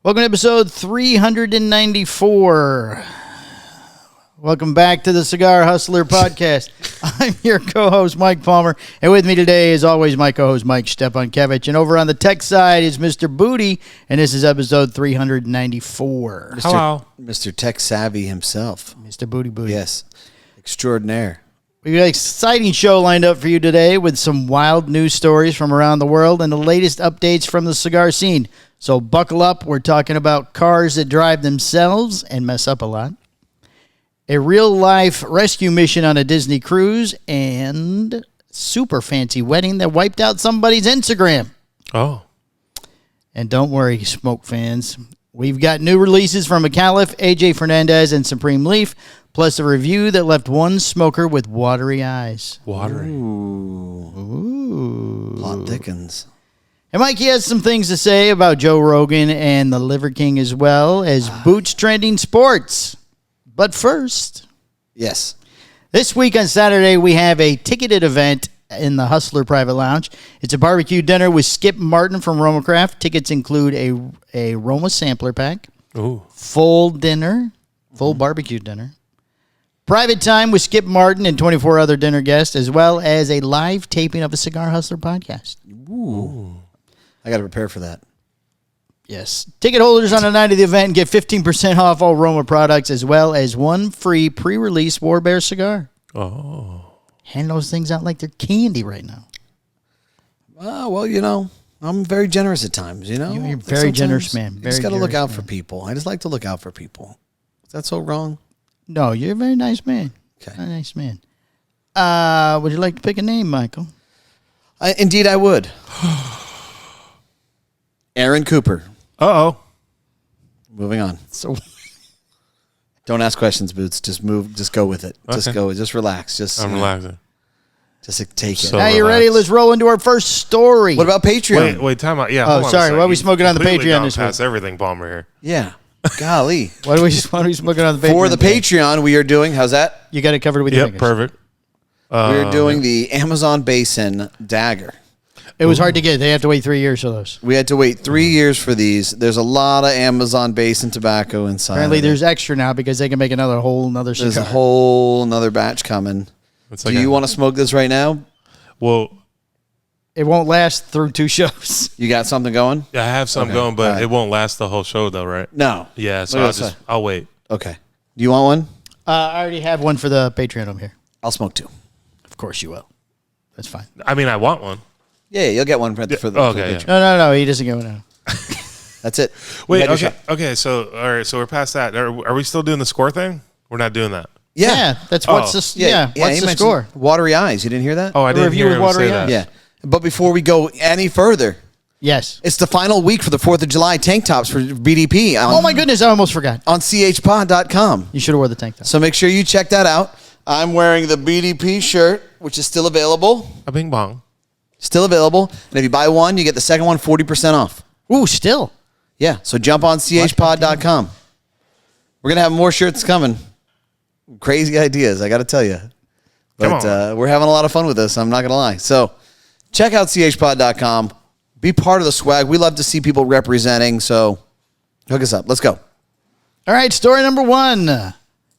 Welcome to episode 394. Welcome back to the Cigar Hustler podcast. I'm your co-host, Mike Palmer, and with me today, as always, my co-host, Mike Stepankevich. And over on the tech side is Mr. Booty, and this is episode 394. Hello. Mr. Tech Savvy himself. Mr. Booty Booty. Yes. Extraordinaire. We've got an exciting show lined up for you today with some wild news stories from around the world and the latest updates from the cigar scene. So buckle up. We're talking about cars that drive themselves and mess up a lot, a real-life rescue mission on a Disney cruise, and super fancy wedding that wiped out somebody's Instagram. Oh. And don't worry, smoke fans. We've got new releases from Micallef, AJ Fernandez, and Supreme Leaf, plus a review that left one smoker with watery eyes. Watery. Ooh. Plot thickens. And Mikey has some things to say about Joe Rogan and the Liver King, as well as Boots Trending Sports. But first, Yes. this week on Saturday, we have a ticketed event in the Hustler Private Lounge. It's a barbecue dinner with Skip Martin from Romacraft. Tickets include a Roma sampler pack, Ooh. full dinner, full barbecue dinner, private time with Skip Martin and 24 other dinner guests, as well as a live taping of a Cigar Hustler podcast. Ooh. I got to prepare for that. Yes. Ticket holders on the night of the event get 15% off all Roma products, as well as one free pre-release War Bear cigar. Oh. Hand those things out like they're candy right now. Well, you know, I'm very generous at times, you know. You're a very generous man. You just got to look out for people. I just like to look out for people. Is that so wrong? No, you're a very nice man. Okay. Very nice man. Would you like to pick a name, Michael? Indeed, I would. Aaron Cooper. Uh-oh. Moving on. So Don't ask questions, Boots. Just move. Just go with it. Just Okay. go. Just relax. Just I'm relaxing. Just take So- it. now you ready? relax. Let's roll into our first story. What about Patreon? Wait, time out. Yeah. Oh, hold on a sorry. sec. What are we You smoking on the completely Patreon gone this week? past everything, Palmer, here. Yeah. Golly. What are we smoking on the Patreon? For the today? Patreon, we are doing. How's that? You got it covered with your Yep, fingers. perfect. We're doing the Amazon Basin Dagger. It was hard to get. They have to wait 3 years for those. We had to wait 3 years for these. There's a lot of Amazon Basin tobacco inside. Apparently, of it. there's extra now because they can make another cigar. There's a whole another batch coming. It's Do like you want to smoke this right now? Well, It won't last through 2 shows. You got something going? yeah, I have some Okay, going, but all right. it won't last the whole show, though, right? No. Yeah, so What else? I'll wait. Okay. Do you want one? I already have one for the Patreon over here. I'll smoke 2. Of course you will. That's fine. I mean, I want one. Yeah, you'll get one for the okay, Patreon. No. He doesn't get one now. That's it. Wait, You had your okay. shot. Okay, so, all right, so we're past that. Are we still doing the score thing? We're not doing that. Yeah. That's Oh. what's the what's he the mentioned score? Watery eyes. You didn't hear that? Oh, I The didn't review hear with him watery say that. eyes. Yeah. But before we go any further, Yes. it's the final week for the 4th of July tank tops for BDP on, Oh my goodness! I almost forgot. on chpod.com. You should have wore the tank top. So make sure you check that out. I'm wearing the BDP shirt, which is still available. A bing bong. Still available. And if you buy one, you get the second one 40% off. Ooh, still. Yeah. So jump on chpod.com. We're going to have more shirts coming. Crazy ideas, I got to tell you. But Come on. we're having a lot of fun with this. I'm not going to lie. So check out chpod.com. Be part of the swag. We love to see people representing. So hook us up. Let's go. All right, story number 1.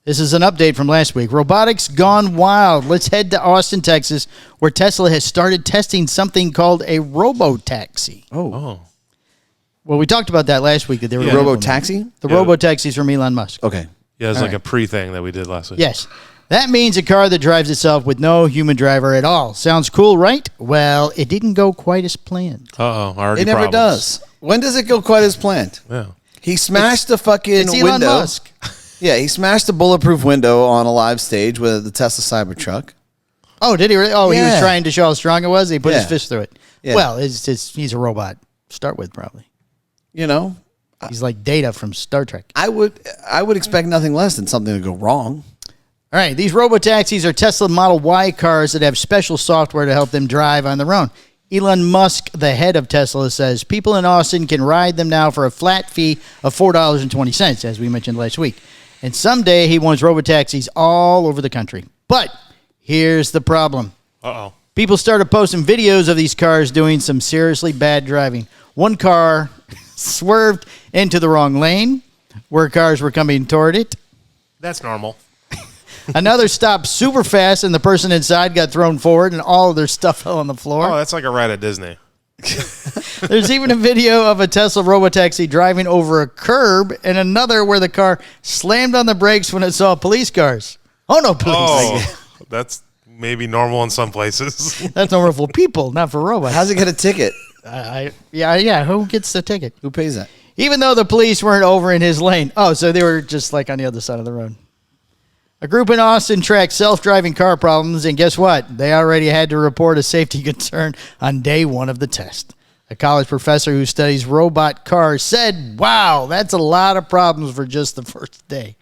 This is an update from last week. Robotics gone wild. Let's head to Austin, Texas, where Tesla has started testing something called a Robotaxi. Oh. Well, we talked about that last week. That they were Yeah. gonna Robo-taxi? The Yeah. Robotaxis from Elon Musk. Okay. Yeah, it's All like right. a pre-thing that we did last week. Yes. That means a car that drives itself with no human driver at all. Sounds cool, right? Well, it didn't go quite as planned. Uh-oh, already It never problems. does. When does it go quite as planned? Yeah. He smashed the fucking It's Elon window. Musk. Yeah, he smashed the bulletproof window on a live stage with the Tesla Cybertruck. Oh, did he really? Oh, he was Yeah. trying to show how strong it was. He put his Yeah. fist through it. Yeah. Well, he's a robot. Start with, probably. You know, He's like Data from Star Trek. I would expect nothing less than something to go wrong. All right, these robotaxis are Tesla Model Y cars that have special software to help them drive on their own. Elon Musk, the head of Tesla, says people in Austin can ride them now for a flat fee of $4.20, as we mentioned last week. And someday he wants robotaxis all over the country. But here's the problem. Uh-oh. People started posting videos of these cars doing some seriously bad driving. One car swerved into the wrong lane where cars were coming toward it. That's normal. Another stopped super fast, and the person inside got thrown forward, and all of their stuff fell on the floor. Oh, that's like a ride at Disney. There's even a video of a Tesla Robotaxi driving over a curb, and another where the car slammed on the brakes when it saw police cars. Oh, no, police. Oh, that's maybe normal in some places. That's normal for people, not for robots. How's it get a ticket? Yeah. Who gets the ticket? Who pays that? Even though the police weren't over in his lane. Oh, so they were just like on the other side of the road. A group in Austin tracked self-driving car problems, and guess what? They already had to report a safety concern on day one of the test. A college professor who studies robot cars said, wow, that's a lot of problems for just the first day.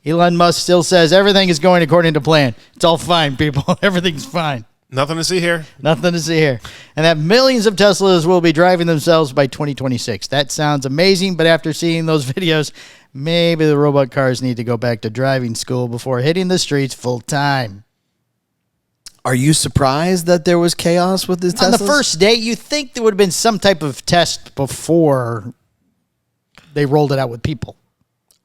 Elon Musk still says everything is going according to plan. It's all fine, people. Everything's fine. Nothing to see here. Nothing to see here. And that millions of Teslas will be driving themselves by 2026. That sounds amazing, but after seeing those videos, maybe the robot cars need to go back to driving school before hitting the streets full time. Are you surprised that there was chaos with this Teslas? On the first day, you think there would have been some type of test before they rolled it out with people.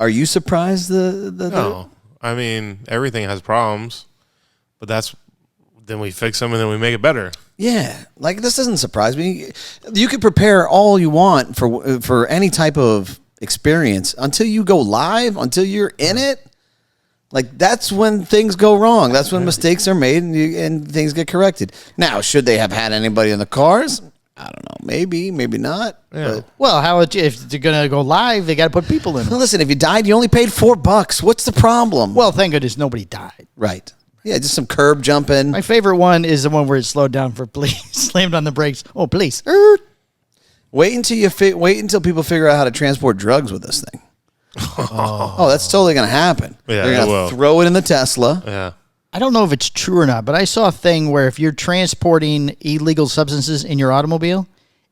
Are you surprised? No. I mean, everything has problems, but then we fix them and then we make it better. Yeah, like this doesn't surprise me. You could prepare all you want for any type of experience until you go live, until you're in it. Like that's when things go wrong. That's when mistakes are made and things get corrected. Now, should they have had anybody in the cars? I don't know. Maybe not. Yeah. But, Well, if they're going to go live, they got to put people in them. listen, if you died, you only paid $4. What's the problem? Well, thank goodness nobody died. Right. Yeah, just some curb jumping. My favorite one is the one where it slowed down for police, slammed on the brakes. Oh, police. Wait until people figure out how to transport drugs with this thing. Oh, that's totally going to happen. Yeah, They're it going will. to throw it in the Tesla. Yeah. I don't know if it's true or not, but I saw a thing where if you're transporting illegal substances in your automobile,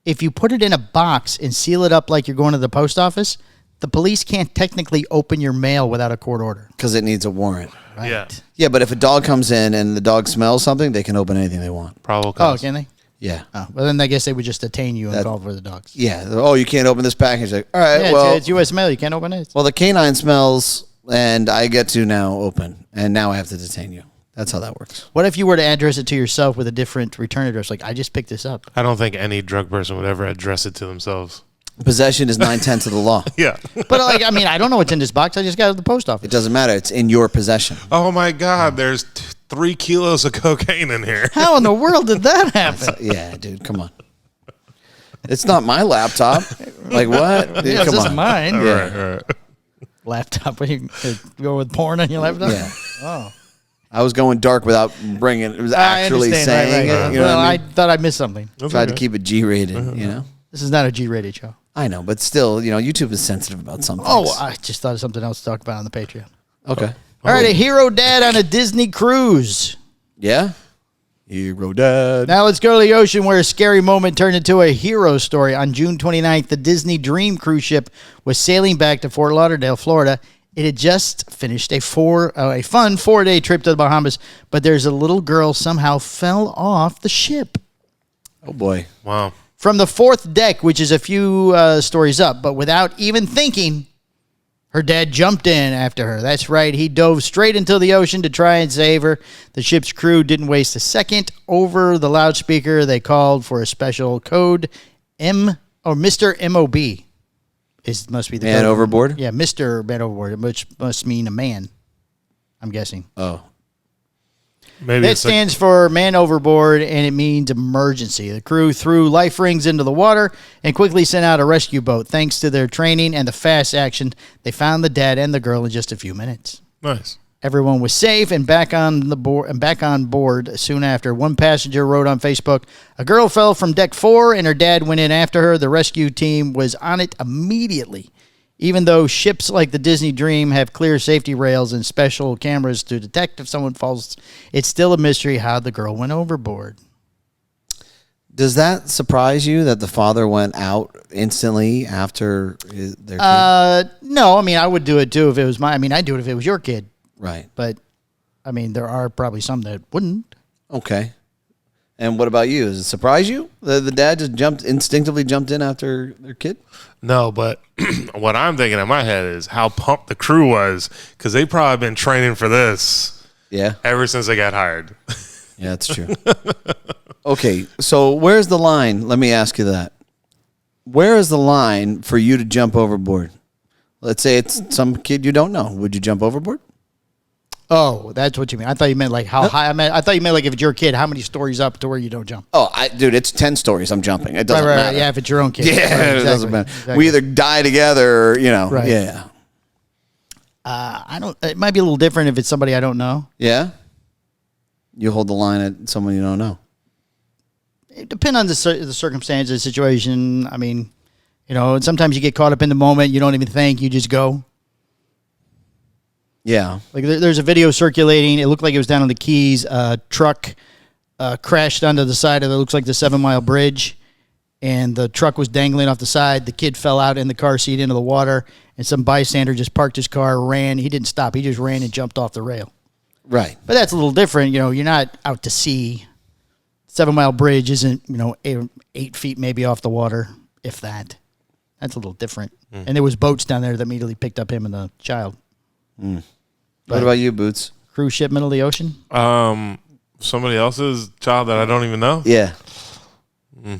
if you put it in a box and seal it up like you're going to the post office, the police can't technically open your mail without a court order. Because it needs a warrant. Right? Yeah. Yeah, but if a dog comes in and the dog smells something, they can open anything they want. Probable Oh, cause. can they? Yeah. Oh, well, then I guess they would just detain you and call for the dogs. Yeah. Oh, you can't open this package. Like, all right, Yeah, well, it's U.S. mail. You can't open it. well, the canine smells, and I get to now open, and now I have to detain you. That's how that works. What if you were to address it to yourself with a different return address? Like, I just picked this up. I don't think any drug person would ever address it to themselves. Possession is 9/10 of the law. Yeah. But, like, I mean, I don't know what's in this box. I just got it at the post office. It doesn't matter. It's in your possession. Oh my God, there's 3 kilos of cocaine in here. How in the world did that happen? Yeah, dude, come on. It's not my laptop. Like what? Dude, Yeah, come this is on. mine. All right, all right. Laptop. What, you go with porn on your laptop? Yeah. Oh. I was going dark without bringing it. It was I actually understand. saying Right. it. You know Well, what I I mean? thought I missed something. Tried to keep it G-rated, you know? This is not a G-rated show. I know, but still, you know, YouTube is sensitive about some things. Oh, I just thought of something else to talk about on the Patreon. Okay. All right, a hero dad on a Disney cruise. Yeah? Hero dad. Now let's go to the ocean where a scary moment turned into a hero story. On June 29th, the Disney Dream cruise ship was sailing back to Fort Lauderdale, Florida. It had just finished a fun 4-day trip to the Bahamas, but there's a little girl somehow fell off the ship. Oh, boy. Wow. From the 4th deck, which is a few stories up, but without even thinking, her dad jumped in after her. That's right. He dove straight into the ocean to try and save her. The ship's crew didn't waste a second. Over the loudspeaker, they called for a special code Mr. MOB. Must be the Man code. overboard? Yeah, Mr. Man overboard, which must mean a man, I'm guessing. Oh. Maybe That it's like, stands for man overboard, and it means emergency. The crew threw life rings into the water and quickly sent out a rescue boat. Thanks to their training and the fast action, they found the dad and the girl in just a few minutes. nice. Everyone was safe and back on board soon after. One passenger wrote on Facebook, "A girl fell from deck 4 and her dad went in after her. The rescue team was on it immediately." Even though ships like the Disney Dream have clear safety rails and special cameras to detect if someone falls, it's still a mystery how the girl went overboard. Does that surprise you that the father went out instantly after their kid? No, I mean, I would do it too if it was I'd do it if it was your kid. Right. But, I mean, there are probably some that wouldn't. Okay. And what about you? Does it surprise you that the dad just instinctively jumped in after their kid? No, but what I'm thinking in my head is how pumped the crew was because they probably been training for this ever since they got hired. Yeah, that's true. Okay, so where's the line? Let me ask you that. Where is the line for you to jump overboard? Let's say it's some kid you don't know. Would you jump overboard? Oh, that's what you mean. I thought you meant like how high. I thought you meant like if it's your kid, how many stories up to where you don't jump. Oh, dude, it's 10 stories. I'm jumping. It doesn't matter. Yeah, if it's your own kid. Yeah, exactly, it doesn't matter. Exactly. We either die together or, Right. Yeah. I don't. It might be a little different if it's somebody I don't know. Yeah? You hold the line at someone you don't know. It depends on the circumstance, the situation. I mean, sometimes you get caught up in the moment. You don't even think. You just go. Yeah. Like there's a video circulating. It looked like it was down on the Keys. Truck crashed onto the side of it. Looks like the 7 Mile Bridge, and the truck was dangling off the side. The kid fell out in the car seat into the water, and some bystander just parked his car, ran. He didn't stop. He just ran and jumped off the rail. Right. But that's a little different. You're not out to sea. 7 Mile Bridge isn't 8 feet maybe off the water, if that. That's a little different. And there was boats down there that immediately picked up him and the child. What about you, Boots? Cruise ship, middle of the ocean? Somebody else's child that I don't even know? Yeah. I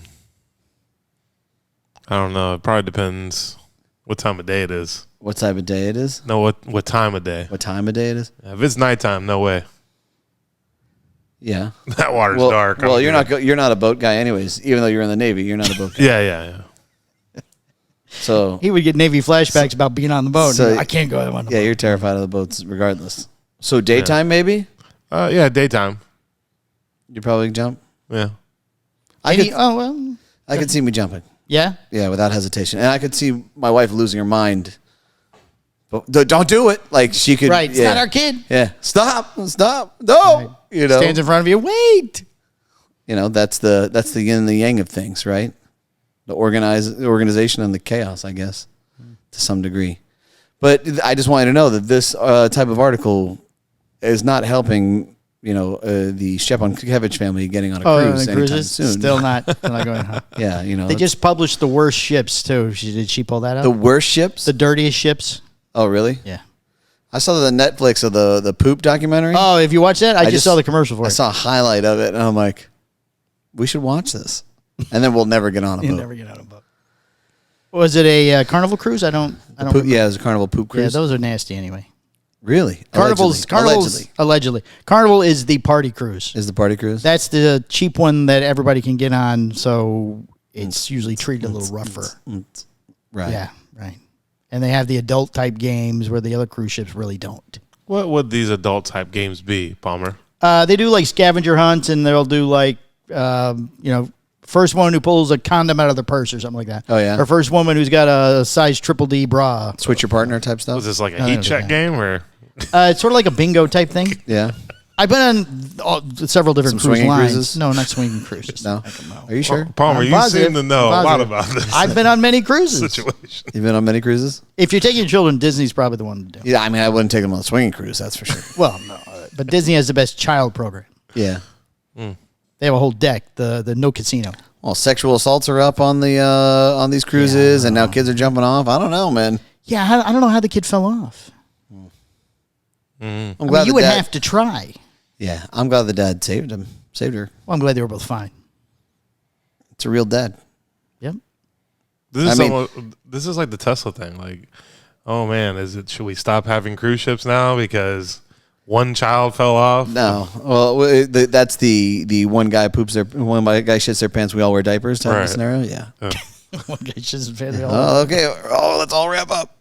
don't know. It probably depends what time of day it is. What type of day it is? No, what time of day. What time of day it is? If it's nighttime, no way. Yeah. That water's dark. Well, you're not a boat guy anyways. Even though you're in the Navy, you're not a boat guy. Yeah. So he would get Navy flashbacks about being on the boat. So, I can't go on the boat. Yeah, you're terrified of the boats regardless. So daytime maybe? Yeah, daytime. You probably jump? Yeah. I could see me jumping. Yeah? Yeah, without hesitation. And I could see my wife losing her mind. But don't do it. Like she could. Right. It's not our kid. Yeah. Stop. No. Right. Stands in front of you. Wait. That's the yin and the yang of things, right? The organization and the chaos, I guess, to some degree. But I just wanted to know that this type of article is not helping, the Stepankevich family getting on a cruise anytime soon. Still not going home. Yeah, They just published the worst ships, too. Did she pull that up? The worst ships? The dirtiest ships? Oh, really? Yeah. I saw the Netflix of the poop documentary. Oh, if you watch that? I just saw the commercial for it. I saw a highlight of it, and I'm like, we should watch this. And then we'll never get on a boat. You'll never get on a boat. Was it a Carnival cruise? I don't remember. Yeah, it was a Carnival poop cruise. Yeah, those are nasty anyway. Really? Carnival's allegedly. Carnival is the party cruise. Is the party cruise? That's the cheap one that everybody can get on, so it's usually treated a little rougher. Right. Yeah, right. And they have the adult type games where the other cruise ships really don't. What would these adult type games be, Palmer? They do like scavenger hunts, and they'll do like, first one who pulls a condom out of their purse or something like that. Oh, yeah? Or first woman who's got a size triple D bra. Switch your partner type stuff? Was this like a heat check game or? It's sort of like a bingo type thing. Yeah. I've been on several different Some cruise swinging lines. cruises? No, not swinging cruises. No. Are you sure? Palmer, I'm you positive. seem to know I'm a lot positive. about this I've been on many cruises. situation. You've been on many cruises? If you're taking your children, Disney's probably the one to do. Yeah, I mean, I wouldn't take them on a swinging cruise, that's for sure. Well, no, but Disney has the best child program. Yeah. They have a whole deck, the no casino. Well, sexual assaults are up on the on these cruises, and now kids are jumping off. I don't know, man. Yeah, I don't know how the kid fell off. I'm I glad mean, you the would dad- have to try. Yeah, I'm glad the dad saved her. Well, I'm glad they were both fine. It's a real dad. Yep. This is like the Tesla thing. Like, oh man, should we stop having cruise ships now because one child fell off? No, well, that's the one guy one guy shits their pants. We all wear diapers type of scenario. Yeah. One guy shits his pants. Oh, okay. Oh, let's all wrap up.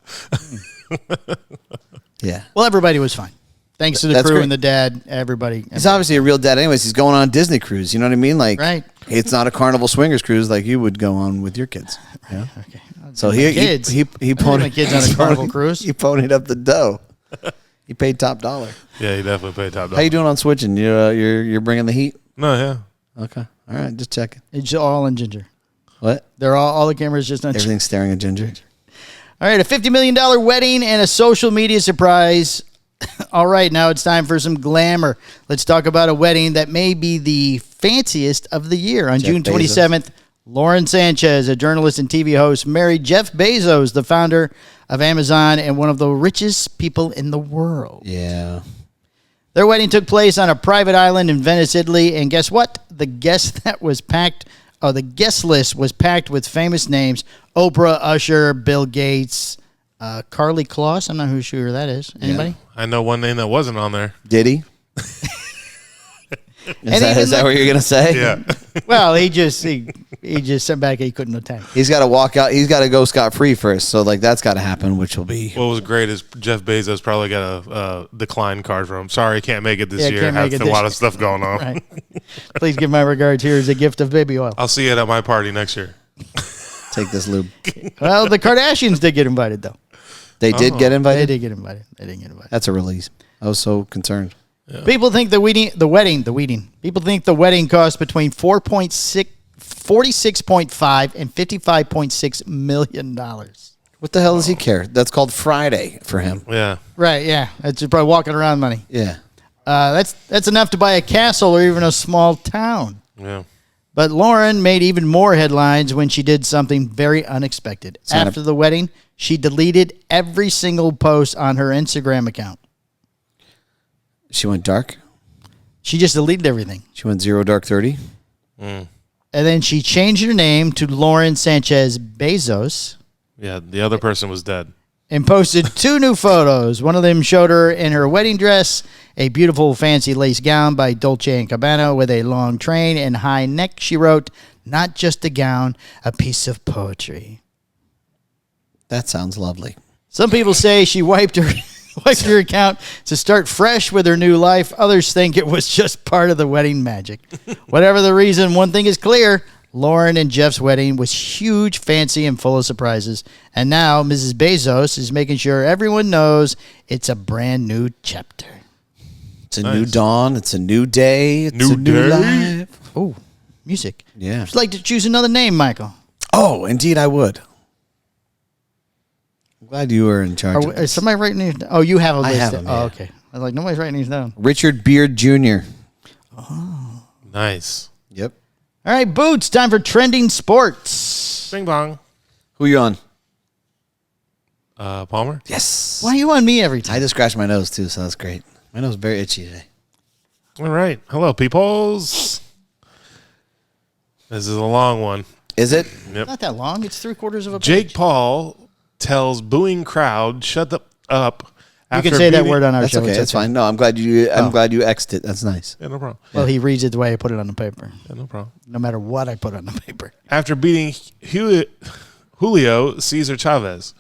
Yeah. Well, everybody was fine. Thanks to the That's crew great. and the dad, everybody. He's obviously a real dad. Anyways, he's going on a Disney cruise. You know what I mean? Like, Right. It's not a Carnival swingers cruise like you would go on with your kids. Yeah. Okay. So My kids. he I don't have my kids on a Carnival cruise. He ponied up the dough. He paid top dollar. Yeah, he definitely paid top dollar. How you doing on switching? You're bringing the heat. No, yeah. Okay. All right, just checking. It's all on Ginger. What? They're all the cameras just on Ginger. Everything's staring at Ginger. All right, a $50 million wedding and a social media surprise. All right, now it's time for some glamour. Let's talk about a wedding that may be the fanciest of the year. On June 27th, Lauren Sanchez, a journalist and TV host, married Jeff Bezos, the founder of Amazon and one of the richest people in the world. Yeah. Their wedding took place on a private island in Venice, Italy, and guess what? The guest list was packed with famous names: Oprah, Usher, Bill Gates, Carly Kloss. I'm not sure who that is. Anybody? Yeah. I know one name that wasn't on there. Did he? Is that what you're gonna say? Yeah. Well, he just sent back he couldn't attend. He's got to walk out. He's got to go scot-free first. So that's got to happen, which will be. What was great is Jeff Bezos probably got a decline card from him. Sorry, can't make it this year. Have a lot of stuff going on. Right. Please give my regards. Here is a gift of baby oil. I'll see you at my party next year. Take this lube. Well, the Kardashians did get invited, though. They did get invited? They did get invited. They didn't get invited. That's a release. I was so concerned. Yeah. People think People think the wedding cost between $46.5 and $55.6 million. What the hell does he care? That's called Friday for him. Yeah. Right, yeah. That's probably walking around money. Yeah. That's enough to buy a castle or even a small town. Yeah. But Lauren made even more headlines when she did something very unexpected. After the wedding, she deleted every single post on her Instagram account. She went dark? She just deleted everything. She went 0 dark 30? And then she changed her name to Lauren Sanchez Bezos. Yeah, the other person was dead. And posted 2 new photos. One of them showed her in her wedding dress, a beautiful fancy lace gown by Dolce & Gabbana with a long train and high neck. She wrote, "Not just a gown, a piece of poetry." That sounds lovely. Some people say she wiped her account to start fresh with her new life. Others think it was just part of the wedding magic. Whatever the reason, one thing is clear. Lauren and Jeff's wedding was huge, fancy, and full of surprises. And now Mrs. Bezos is making sure everyone knows it's a brand new chapter. It's a new dawn. It's a new day. It's a new life. Oh, music. Yeah. Would you like to choose another name, Michael? Oh, indeed I would. I'm glad you were in charge of this. Is somebody writing these down? Oh, you have a list. I have them, yeah. Oh, okay. I was like, nobody's writing these down. Richard Beard Jr. Oh. Nice. Yep. All right, Boots, time for trending sports. Bing bong. Who you on? Palmer? Yes. Why are you on me every time? I just scratched my nose, too, so that's great. My nose is very itchy today. All right. Hello, peoples. This is a long one. Is it? Yep. Not that long. It's 3/4 of a page. Jake Paul tells booing crowd, shut up. You can say that word on our That's show. okay. That's fine. No, I'm glad you X'd it. That's nice. Yeah, no problem. Well, he reads it the way I put it on the paper. Yeah, no problem. No matter what I put on the paper. After beating Julio Cesar Chavez,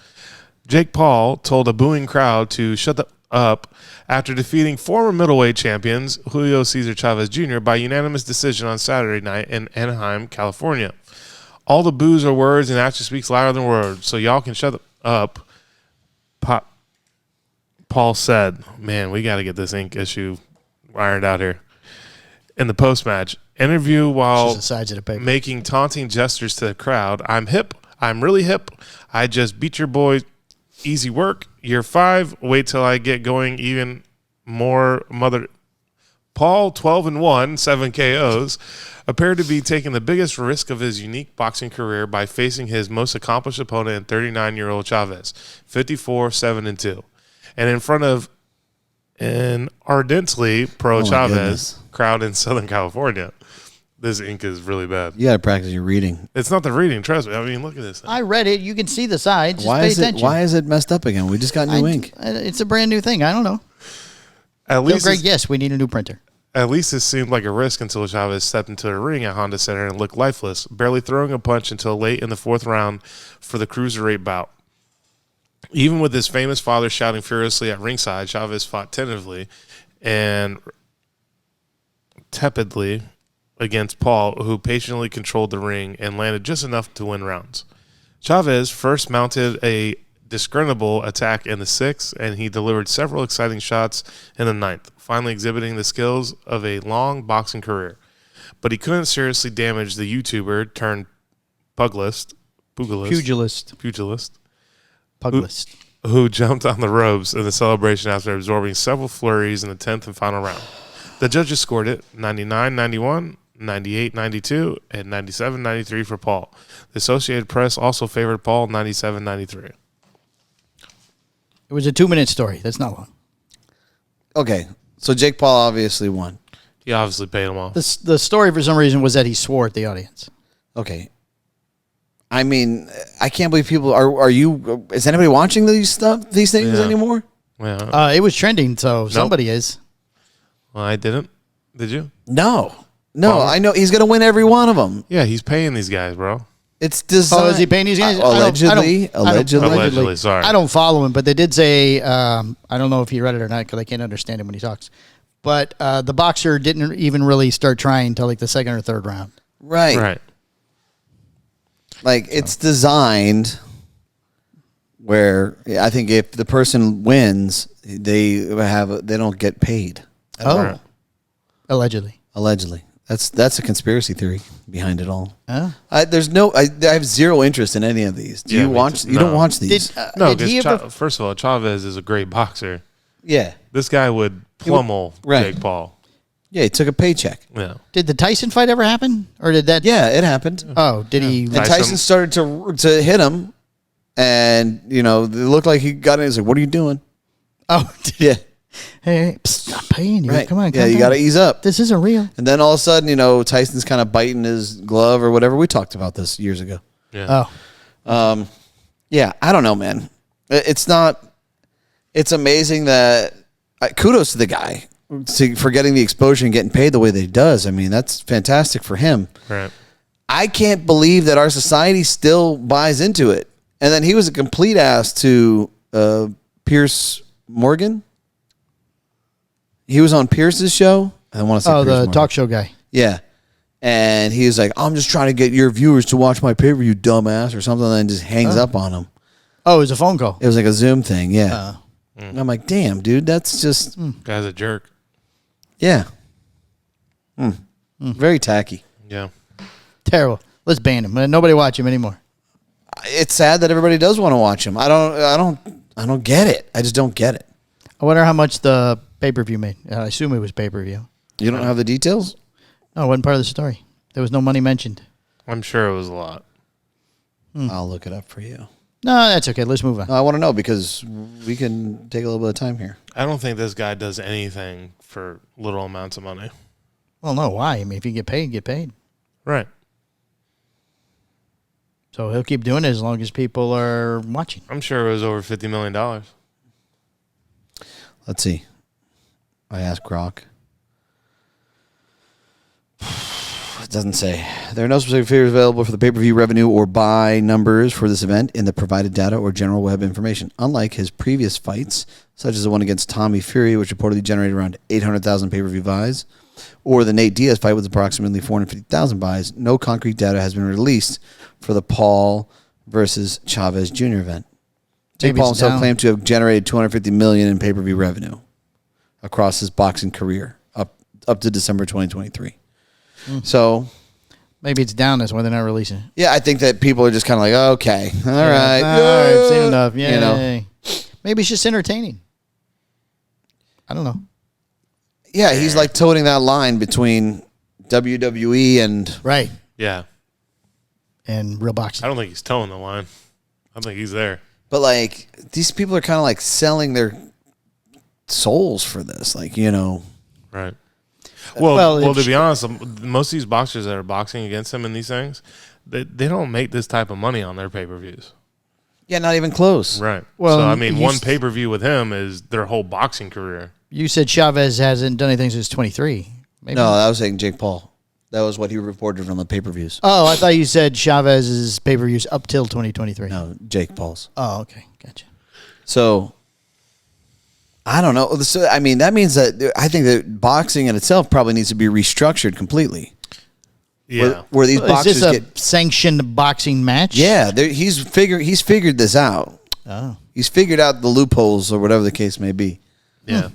Jake Paul told a booing crowd to shut up after defeating former middleweight champions Julio Cesar Chavez Jr. by unanimous decision on Saturday night in Anaheim, California. All the boos are words and action speaks louder than words, so y'all can shut up. Paul said, man, we got to get this ink issue ironed out here. In the post-match interview while the sides of the paper. Making taunting gestures to the crowd, I'm hip. I'm really hip. I just beat your boy. Easy work. Year 5. Wait till I get going even more. Paul, 12-1, 7 KOs, appeared to be taking the biggest risk of his unique boxing career by facing his most accomplished opponent, 39-year-old Chavez, 54-7-2. And in front of an ardently pro-Chavez crowd in Southern California. This ink is really bad. You got to practice your reading. It's not the reading, trust me. I mean, look at this thing. I read it. You can see the sides. Just Why pay is attention. Why is it messed up again? We just got new ink. It's a brand new thing. I don't know. At least Greg, yes, we need a new printer. At least it seemed like a risk until Chavez stepped into the ring at Honda Center and looked lifeless, barely throwing a punch until late in the 4th round for the cruiserweight bout. Even with his famous father shouting furiously at ringside, Chavez fought tentatively and tepidly against Paul, who patiently controlled the ring and landed just enough to win rounds. Chavez first mounted a discernible attack in the 6th, and he delivered several exciting shots in the 9th, finally exhibiting the skills of a long boxing career. but he couldn't seriously damage the YouTuber turned pugilist, who jumped on the ropes in the celebration after absorbing several flurries in the 10th and final round. The judges scored it 99-91, 98-92, and 97-93 for Paul. The Associated Press also favored Paul 97-93. It was a 2-minute story. That's not long. Okay, so Jake Paul obviously won. He obviously paid him off. The story, for some reason, was that he swore at the audience. Okay. I mean, I can't believe people are you? Is anybody watching these things anymore? Yeah. It was trending, so somebody is. Well, I didn't. Did you? No. Well, I know he's going to win every one of them. Yeah, he's paying these guys, bro. It's designed. Oh, is he paying these guys? Allegedly. Sorry. I don't follow him, but they did say, I don't know if he read it or not because I can't understand him when he talks. But the boxer didn't even really start trying until like the second or third round. Right. Like it's designed where I think if the person wins, they don't get paid. Oh, Right. Allegedly. That's a conspiracy theory behind it all. Huh? I have zero interest in any of these. Do you watch? You don't watch these? No, did he because first of all, Chavez is a great boxer. Yeah. This guy would pummel Jake Paul. Yeah, he took a paycheck. Yeah. Did the Tyson fight ever happen, or did that? Yeah, it happened. Oh, did he? And Tyson started to hit him, and it looked like he got it. He's like, "What are you doing?" Oh, Yeah. Hey, stop paying you. Right. Come on. Yeah, you got to ease up. This isn't real. And then all of a sudden, Tyson's kind of biting his glove or whatever. We talked about this years ago. Yeah. Oh, Yeah, I don't know, man. It's not. It's amazing that kudos to the guy for getting the exposure and getting paid the way that he does. I mean, that's fantastic for him. Right. I can't believe that our society still buys into it. And then he was a complete ass to Pierce Morgan. He was on Pierce's show. I don't want to say the Morgan. talk show guy. Yeah. And he was like, I'm just trying to get your viewers to watch my pay-per-view, dumbass, or something, and then just hangs up on him. Oh, it was a phone call. It was like a Zoom thing, yeah. And I'm like, damn, dude, that's just... Guy's a jerk. Yeah. Very tacky. Yeah. Terrible. Let's ban him. Nobody watch him anymore. It's sad that everybody does want to watch him. I don't get it. I just don't get it. I wonder how much the pay-per-view made. I assume it was pay-per-view. You don't have the details? No, it wasn't part of the story. There was no money mentioned. I'm sure it was a lot. I'll look it up for you. No, that's okay. Let's move on. No, I want to know because we can take a little bit of time here. I don't think this guy does anything for little amounts of money. Well, no, why? I mean, if you get paid, get paid. Right. So he'll keep doing it as long as people are watching. I'm sure it was over $50 million. Let's see. I asked Grok. It doesn't say. There are no specific figures available for the pay-per-view revenue or buy numbers for this event in the provided data or general web information. Unlike his previous fights, such as the one against Tommy Fury, which reportedly generated around 800,000 pay-per-view buys, or the Nate Diaz fight with approximately 450,000 buys, no concrete data has been released for the Paul versus Chavez Jr. event. Jake Maybe Paul it's himself down. claimed to have generated $250 million in pay-per-view revenue across his boxing career up to December 2023. So Maybe it's down. That's why they're not releasing it. yeah, I think that people are just kind of like, okay, all right, I've seen enough. Yeah, You know. Maybe it's just entertaining. I don't know. Yeah, he's like toting that line between WWE and Right. Yeah. And real boxing. I don't think he's towing the line. I think he's there. but like these people are kind of like selling their souls for this, like Right. Well, Well, to be honest, most of these boxers that are boxing against him in these things, they don't make this type of money on their pay-per-views. Yeah, not even close. Right. Well, So, I mean, you one s- pay-per-view with him is their whole boxing career. You said Chavez hasn't done anything since 23. Maybe. No, I was saying Jake Paul. That was what he reported from the pay-per-views. Oh, I thought you said Chavez's pay-per-views up till 2023. No, Jake Paul's. Oh, okay. Gotcha. So I don't know. So, I mean, that means that I think that boxing in itself probably needs to be restructured completely. Yeah. Where these Is boxers this a get. sanctioned boxing match? Yeah, he's figured this out. Oh. He's figured out the loopholes or whatever the case may be. Yeah.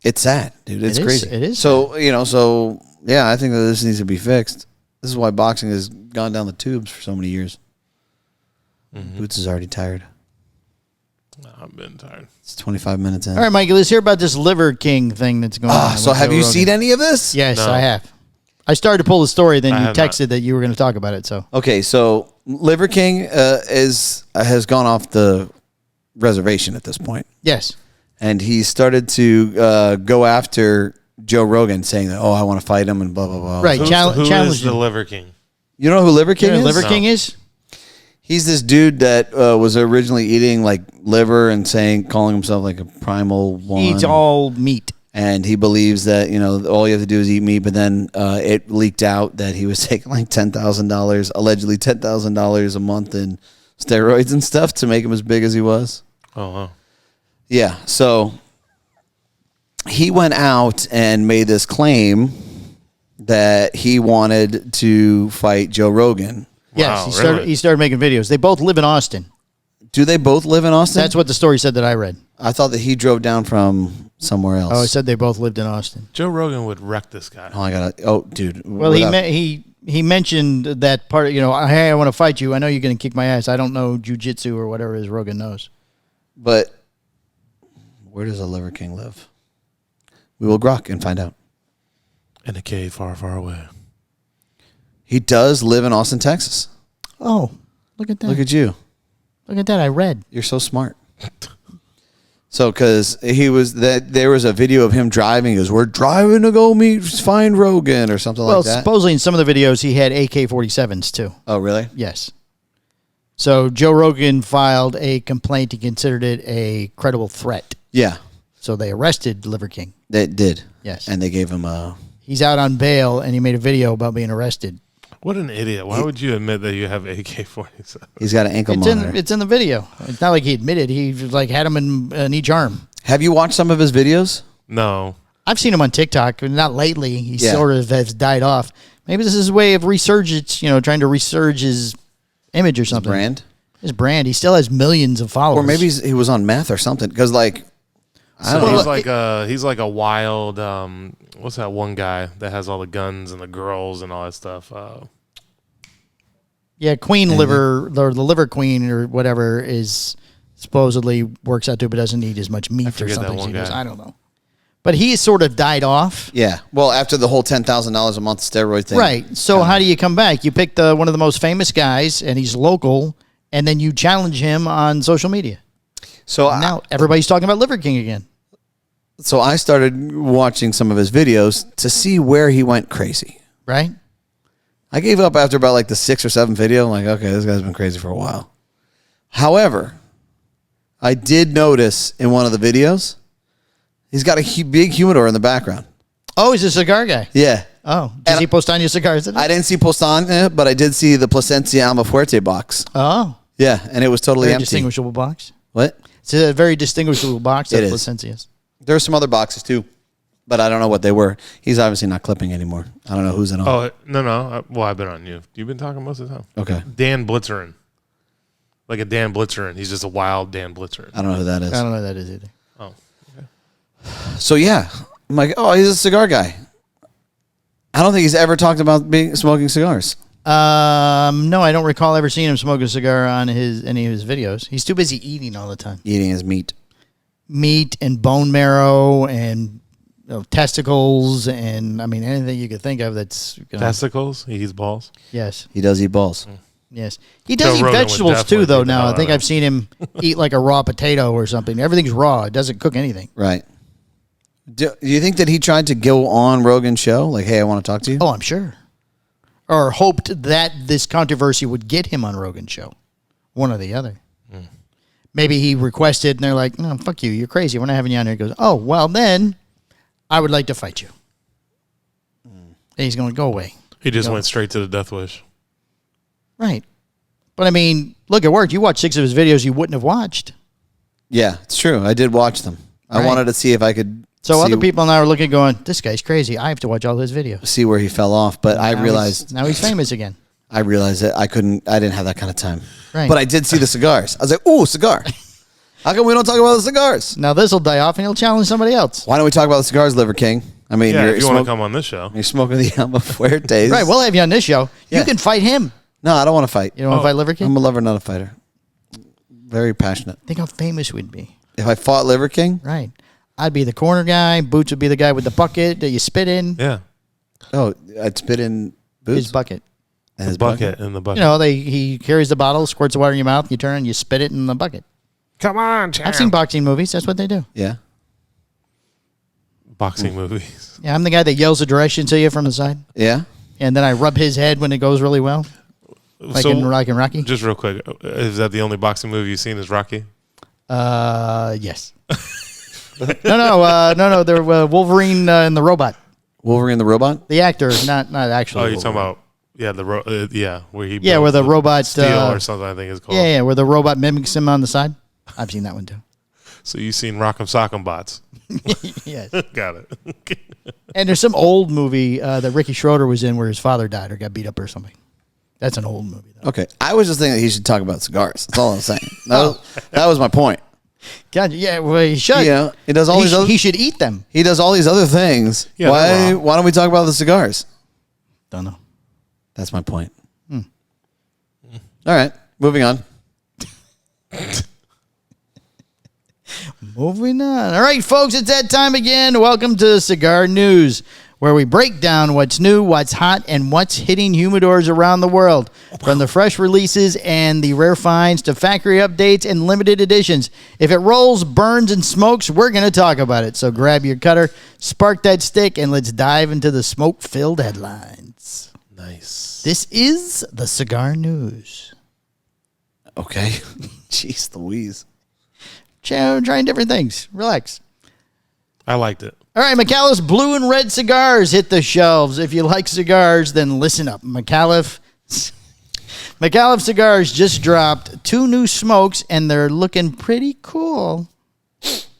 It's sad, dude. It's crazy. It is. So, yeah, I think that this needs to be fixed. This is why boxing has gone down the tubes for so many years. Boots is already tired. I've been tired. It's 25 minutes in. All right, Mikey, let's hear about this Liver King thing that's going on. So with have Joe you Rogan. seen any of this? Yes, No. I have. I started to pull the story, then I you have not. texted that you were going to talk about it. So Okay, so Liver King has gone off the reservation at this point. yes, And he started to go after Joe Rogan, saying that, I want to fight him and blah, blah, blah. right. Who Challenge is the Liver King? You know who Liver King You know who is? Liver King is? He's this dude that was originally eating like liver and calling himself like a primal one. He eats all meat. And he believes that, all you have to do is eat meat. But then it leaked out that he was taking like allegedly $10,000 a month in steroids and stuff to make him as big as he was. Oh, wow. Yeah. So he went out and made this claim that he wanted to fight Joe Rogan. Yes, Wow, really? he started making videos. They both live in Austin. Do they both live in Austin? That's what the story said that I read. I thought that he drove down from somewhere else. Oh, it said they both lived in Austin. Joe Rogan would wreck this guy. Dude. Well, he mentioned that part of, hey, I want to fight you. I know you're going to kick my ass. I don't know jiu-jitsu or whatever his Rogan knows. But where does a Liver King live? We will grok and find out. In a cave far, far away. He does live in Austin, Texas. Oh, look at that. Look at you. Look at that. I read. You're so smart. So, because there was a video of him driving. He goes, "We're driving to go find Rogan," or something Well, like that. supposedly in some of the videos, he had AK-47s too. Oh, really? Yes. So Joe Rogan filed a complaint. He considered it a credible threat. Yeah, So they arrested Liver King. they did. Yes. And they gave him a. He's out on bail, and he made a video about being arrested. What an idiot. Why would you admit that you have AK-47? He's got an ankle monitor. It's in the video. It's not like he admitted. He like had him in each arm. Have you watched some of his videos? No. I've seen him on TikTok, but not lately. He Yeah. sort of has died off. Maybe this is his way of resurgence, trying to resurge his image or something. Brand? His brand. He still has millions of followers. Or maybe he was on meth or something. Because, like, I don't know. He's like a wild, what's that one guy that has all the guns and the girls and all that stuff? Yeah, Queen Liver, or the Liver Queen or whatever, is supposedly works out too, but doesn't eat as much meat or forget that something. one He goes, guy. I don't know. But he sort of died off. Yeah. Well, after the whole $10,000 a month steroid thing. Right. So how do you come back? You pick one of the most famous guys, and he's local, and then you challenge him on social media. So Now everybody's talking about Liver King again. So I started watching some of his videos to see where he went crazy. Right? I gave up after about like the 6 or 7 video. I'm like, okay, this guy's been crazy for a while. However, I did notice in one of the videos, he's got a big humidor in the background. Oh, he's a cigar guy. Yeah. Oh, does he post on your cigars? I didn't see Postana, but I did see the Plasencia Almafuerte box. Oh, Yeah, and it was totally very empty. distinguishable box. What? It's a very distinguishable box. It of is. Plasencias. There's some other boxes too, but I don't know what they were. He's obviously not clipping anymore. I don't know who's in on. Oh, no. Well, I've been on you. You've been talking most of the time. Okay. Dan Blitzerin. Like a Dan Blitzerin. He's just a wild Dan Blitzerin. I don't know who that is. I don't know who that is either. Oh. So yeah, I'm like, oh, he's a cigar guy. I don't think he's ever talked about smoking cigars. No, I don't recall ever seeing him smoke a cigar on any of his videos. He's too busy eating all the time. Eating his meat. Meat and bone marrow and testicles and anything you could think of that's Testicles? He eats balls? yes. He does eat balls. Yes. He does Joe eat Rogan would vegetables definitely too, though, beat the now. hell I out think of I've seen him eat like a raw potato or something. Everything's raw. It doesn't cook anything. Right. Do you think that he tried to go on Rogan's show? Like, hey, I want to talk to you? Oh, I'm sure. Or hoped that this controversy would get him on Rogan's show. One or the other. Maybe he requested, and they're like, no, fuck you. You're crazy. We're not having you on here. He goes, oh, well, then I would like to fight you. And he's going to go away. He just went straight to the death wish. Right. But, look, it worked. You watched 6 of his videos you wouldn't have watched. Yeah, it's true. I did watch them. Right. I wanted to see if I could So see, other people now are looking going, this guy's crazy. I have to watch all his videos. see where he fell off, but I realized Now he's famous again. that I didn't have that kind of time. Right. But I did see the cigars. I was like, ooh, cigar. How come we don't talk about the cigars? Now this will die off, and he'll challenge somebody else. Why don't we talk about the cigars, Liver King? I mean, Yeah, if you want to come on this show. You're smoking the Alma Fuertes. Right, we'll have you on this show. Yeah. You can fight him. No, I don't want to fight. You don't want to fight Liver King? I'm a lover, not a fighter. Very passionate. Think how famous we'd be. If I fought Liver King? Right. I'd be the corner guy. Boots would be the guy with the bucket that you spit in. Yeah. Oh, I'd spit in Boots? His bucket. And his Bucket in the bucket. You know, he carries the bottle, squirts the water in your mouth, you turn and you spit it in the bucket. Come on, champ. I've seen boxing movies. That's what they do. Yeah. Boxing movies. Yeah, I'm the guy that yells a direction to you from the side, Yeah? and then I rub his head when it goes really well, like in Rocky. Just real quick, is that the only boxing movie you've seen is Rocky? Yes. No. They're Wolverine and the robot. Wolverine the Robot? The actor, not actually. Oh, you're talking Wolverine. about where he where the robot steel or something I think it's called. Yeah, where the robot mimics him on the side. I've seen that one too. So you've seen Rock'em Sock'em Bots. Yes. Got it. And there's some old movie that Ricky Schroeder was in where his father died or got beat up or something. That's an old movie, though. Okay. I was just thinking that he should talk about cigars. That's all I'm saying. That was my point. God, yeah, well, he should. Yeah. He does all these other He should eat them. He does all these other things. Yeah, Why don't we talk about the cigars? Don't know. That's my point. All right. Moving on. Moving on. All right, folks, it's that time again. Welcome to Cigar News, where we break down what's new, what's hot, and what's hitting humidors around the world. From the fresh releases and the rare finds to factory updates and limited editions. If it rolls, burns, and smokes, we're going to talk about it. So grab your cutter, spark that stick, and let's dive into the smoke-filled headlines. Nice. This is the Cigar News. Okay. Jeez Louise. Trying different things. Relax. I liked it. All right, Micallef's blue and red cigars hit the shelves. If you like cigars, then listen up. Micallef cigars just dropped 2 new smokes, and they're looking pretty cool.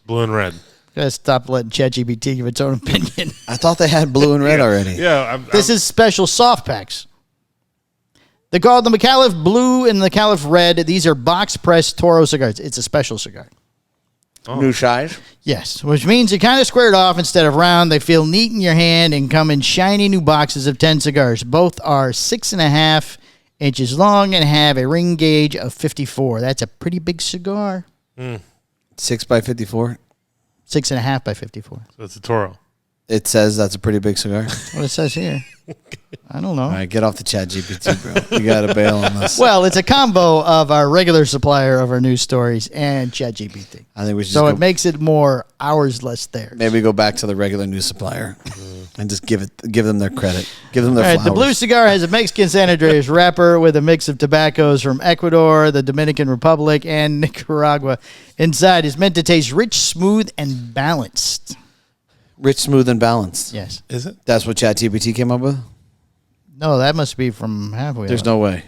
Blue and red. Gotta stop letting ChatGPT give its own opinion. I thought they had blue and red already. Yeah. This is special soft packs. They call it the Micallef Blue and the Micallef Red. These are box-pressed Toro cigars. It's a special cigar. New size? Yes, which means they're kind of squared off instead of round. They feel neat in your hand and come in shiny new boxes of 10 cigars. Both are 6.5 inches long and have a ring gauge of 54. That's a pretty big cigar. 6 by 54? 6.5 by 54. So it's a Toro. It says that's a pretty big cigar. That's what it says here. I don't know. All right, get off the chat GPT, bro. You got to bail on this. Well, it's a combo of our regular supplier of our news stories and ChatGPT. I think we should So just it makes it more ours, less theirs. maybe go back to the regular news supplier and just give them their credit. Give them their All right, flowers. the blue cigar has a Mexican San Andreas wrapper with a mix of tobaccos from Ecuador, the Dominican Republic, and Nicaragua. Inside is meant to taste rich, smooth, and balanced. Rich, smooth, and balanced. Yes. Is it? That's what ChatGPT came up with? No, that must be from halfway. There's up. no way.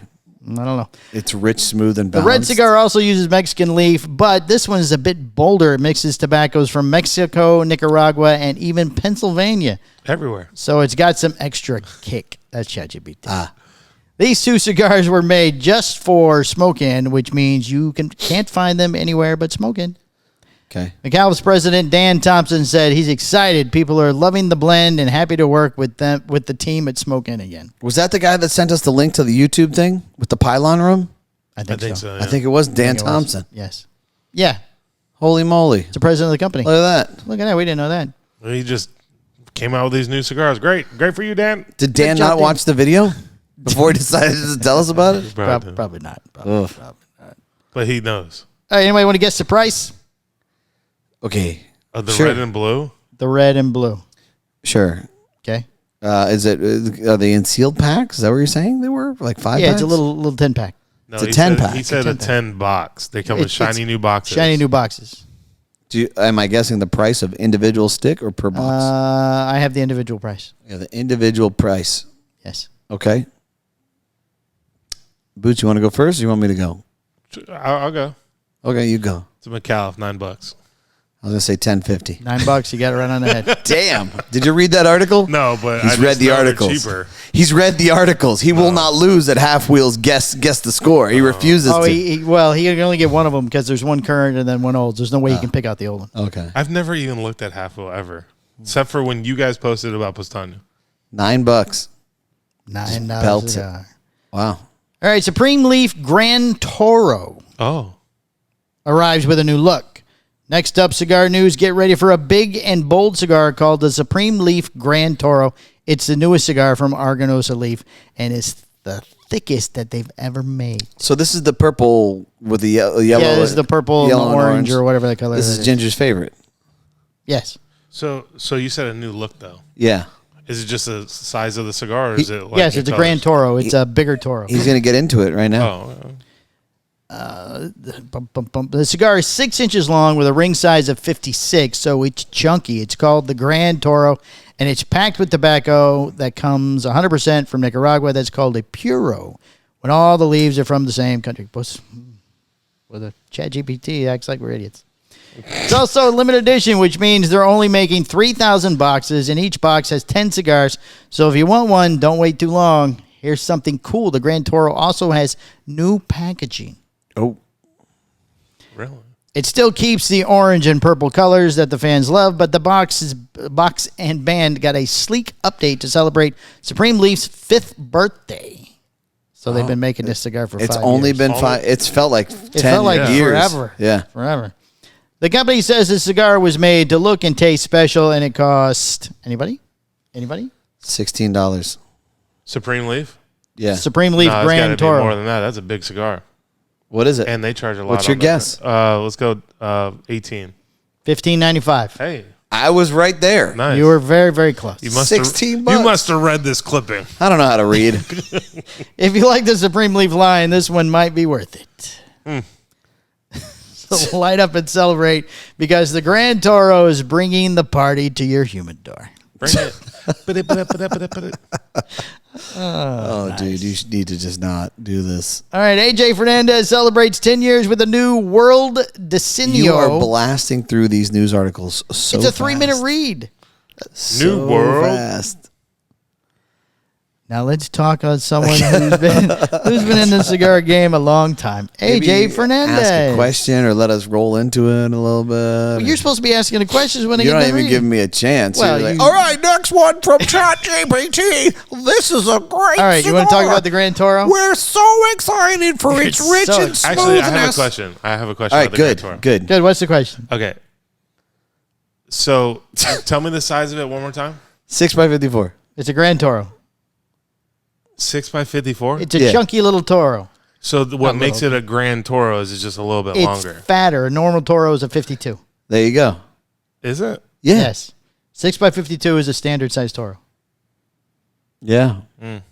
I don't know. It's rich, smooth, and The balanced. red cigar also uses Mexican leaf, but this one is a bit bolder. It mixes tobaccos from Mexico, Nicaragua, and even Pennsylvania. Everywhere. So it's got some extra kick. That's ChatGPT. These 2 cigars were made just for smoke-in, which means you can't find them anywhere but smoke-in. Okay. Micallef's president, Dan Thompson, said he's excited. People are loving the blend and happy to work with the team at Smoke-In again. Was that the guy that sent us the link to the YouTube thing with the pylon room? I think so. I think it was Dan Thompson. Yes. Yeah. Holy moly. It's the president of the company. Look at that. Look at that. We didn't know that. He just came out with these new cigars. Great for you, Dan. Did Dan Good job, not Dan. watch the video before he decided to tell us about it? Probably not. Probably not. But he knows. All right, anybody want to guess the price? Okay. The Sure. red and blue. The red and blue. Sure. Okay. Are they in sealed packs? Is that what you're saying they were? Like 5 Yeah, packs? it's a little 10-pack. No, It's a he 10 said- pack. He said a 10 box. They come with shiny new boxes. Shiny new boxes. Am I guessing the price of individual stick or per box? I have the individual price. Yeah, the individual price. Yes. Okay. Boots, you want to go first or you want me to go? I'll go. Okay, you go. It's a Micallef, $9. I was gonna say $10.50. $9. You got it right on the head. Damn! Did you read that article? No, but He's I read just the know they're articles. cheaper. He's read the articles. He will not lose at Half Wheels. Guess the score. He refuses Oh, to. he can only get one of them because there's one current and then one old. There's no way you can pick out the old one. Okay. I've never even looked at Half Wheel ever, except for when you guys posted about Postano. $9. $9 belts it. cigar. Wow. All right, Supreme Leaf Grand Toro Oh, arrives with a new look. Next up, cigar news. Get ready for a big and bold cigar called the Supreme Leaf Grand Toro. It's the newest cigar from Arganosa Leaf, and it's the thickest that they've ever made. So this is the purple with the yellow. Yeah, this is the purple and the yellow and orange or whatever the color This is. is Ginger's favorite. Yes. so you said a new look though. Yeah. Is it just the size of the cigar, or is it like Yes, the it's a colors? Grand Toro. It's a bigger Toro. He's gonna get into it right now. Oh, The cigar is 6 inches long with a ring size of 56, so it's chunky. It's called the Grand Toro, and it's packed with tobacco that comes 100% from Nicaragua. That's called a Puro, when all the leaves are from the same country. With a ChatGPT, acts like we're idiots. It's also a limited edition, which means they're only making 3,000 boxes, and each box has 10 cigars. So if you want one, don't wait too long. Here's something cool. The Grand Toro also has new packaging. Oh. really? It still keeps the orange and purple colors that the fans love, but the box and band got a sleek update to celebrate Supreme Leaf's 5th birthday. So they've been making this cigar for 5 years. It's only been 5. It's felt like 10 It felt like years. forever. Yeah. Forever. The company says the cigar was made to look and taste special, and it cost anybody? $16. Supreme Leaf? Yeah. Supreme Leaf No, it's Grand gotta be more Toro. than that. That's a big cigar, What is it? and they charge a lot. What's your on that. guess? Let's go 18. $15.95. Hey, I was right there. nice. You were very, very close. You must 16 have, bucks. You must have read this clipping. I don't know how to read. If you like the Supreme Leaf line, this one might be worth it. So light up and celebrate because the Grand Toro is bringing the party to your humidor. Bring it. Put it. Oh, dude, you need to just not do this. All right, AJ Fernandez celebrates 10 years with a new World Decenio. You are blasting through these news articles so It's a fast. 3-minute read. So world. fast. Now let's talk on someone who's been in the cigar game a long time. Maybe AJ Fernandez. Ask a question or let us roll into it a little bit. Well, you're supposed to be asking the questions when they You get don't to even read. give me a chance. Well, You're like, you- all right, next one from ChatGPT. This is a great All right, you want to talk about the Grand Toro? We're so excited for its It's rich so and exciting. Actually, I have a smoothness. question. All right, about the good, Grand Toro. good. Good. What's the question? Okay. So, tell me the size of it one more time. 6x54. It's a Grand Toro. 6x54. It's a Yeah. chunky little Toro. So what Not makes little. it a Grand Toro is it's just a little bit It's longer. fatter. A normal Toro is a 52. There you go. Is it? Yeah. Yes. 6x52 is a standard size Toro. Yeah. Mm.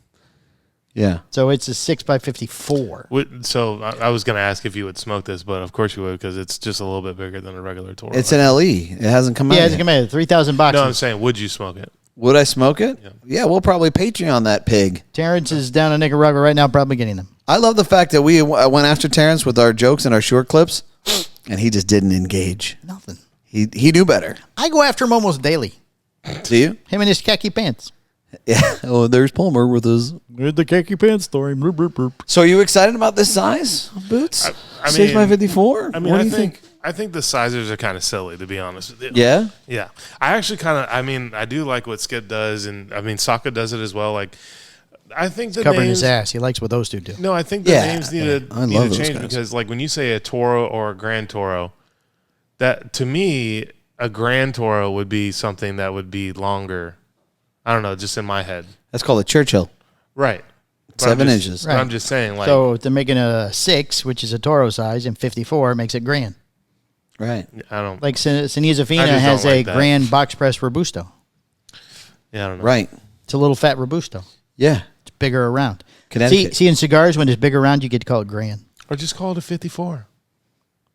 Yeah. So it's a 6x54. So I was going to ask if you would smoke this, but of course you would because it's just a little bit bigger than a regular Toro. It's an LE. It hasn't come out Yeah, yet. it's committed. 3,000 boxes. No, I'm saying, would you smoke it? Would I smoke it? Yeah. Yeah, we'll probably Patreon that pig. Terrence is down in Nicaragua right now, probably getting them. I love the fact that we went after Terrence with our jokes and our short clips, and he just didn't engage. Nothing. He knew better. I go after him almost daily. Do you? Him and his khaki pants. Yeah. Oh, there's Palmer with his. With the khaki pants story. Boop, boop, boop. So are you excited about this size of boots? I 6x54? I mean, what do I you think I think the sizers are kind of silly, to be honest with you. Yeah? Yeah. I actually I do like what Skip does, and I mean, Sokka does it as well. Like, I think the Covering names, his ass. He likes what those two do. No, I think the Yeah, names need I to love those change guys. because, like, when you say a Toro or a Grand Toro, that to me, a Grand Toro would be something that would be longer. I don't know, just in my head. That's called a Churchill. Right. But 7 I'm just- inches. But I'm just saying, like, So they're making a 6, which is a Toro size, and 54 makes it grand. Right. I don't, Like Sinisa I Fina just has don't a like that. grand box press Robusto. yeah, I don't know. Right. It's a little fat Robusto. Yeah. It's bigger around. Connecticut. See, in cigars, when it's bigger around, you get to call it grand. Or just call it a 54.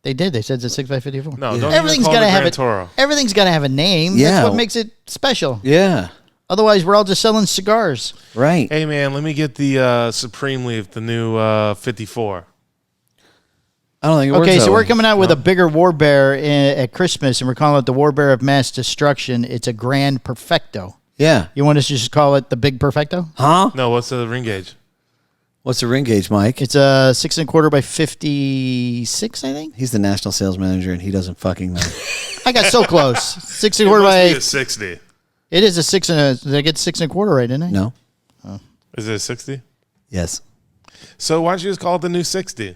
They did. They said it's a 6x54. No, don't Everything's even call got it to a have Grand it. Toro. Everything's got to have a name. Yeah. That's what makes it special. Yeah. Otherwise, we're all just selling cigars. Right. Hey, man, let me get the Supreme Leaf, the new 54. I don't think it works Okay, that so we're way. coming out with a bigger War Bear at Christmas, and we're calling it the War Bear of Mass Destruction. It's a Grand Perfecto. Yeah. You want us to just call it the Big Perfecto? Huh? No, what's the ring gauge? What's the ring gauge, Mike? It's a 6 1/4 by 56, I think. He's the national sales manager, and he doesn't fucking know. I got so close. 6 It 1/4 must be by. a 60. It is a 6 and a. Did I get 6 1/4 right? Didn't I? No? Is it a 60? Yes. So why don't you just call it the new 60?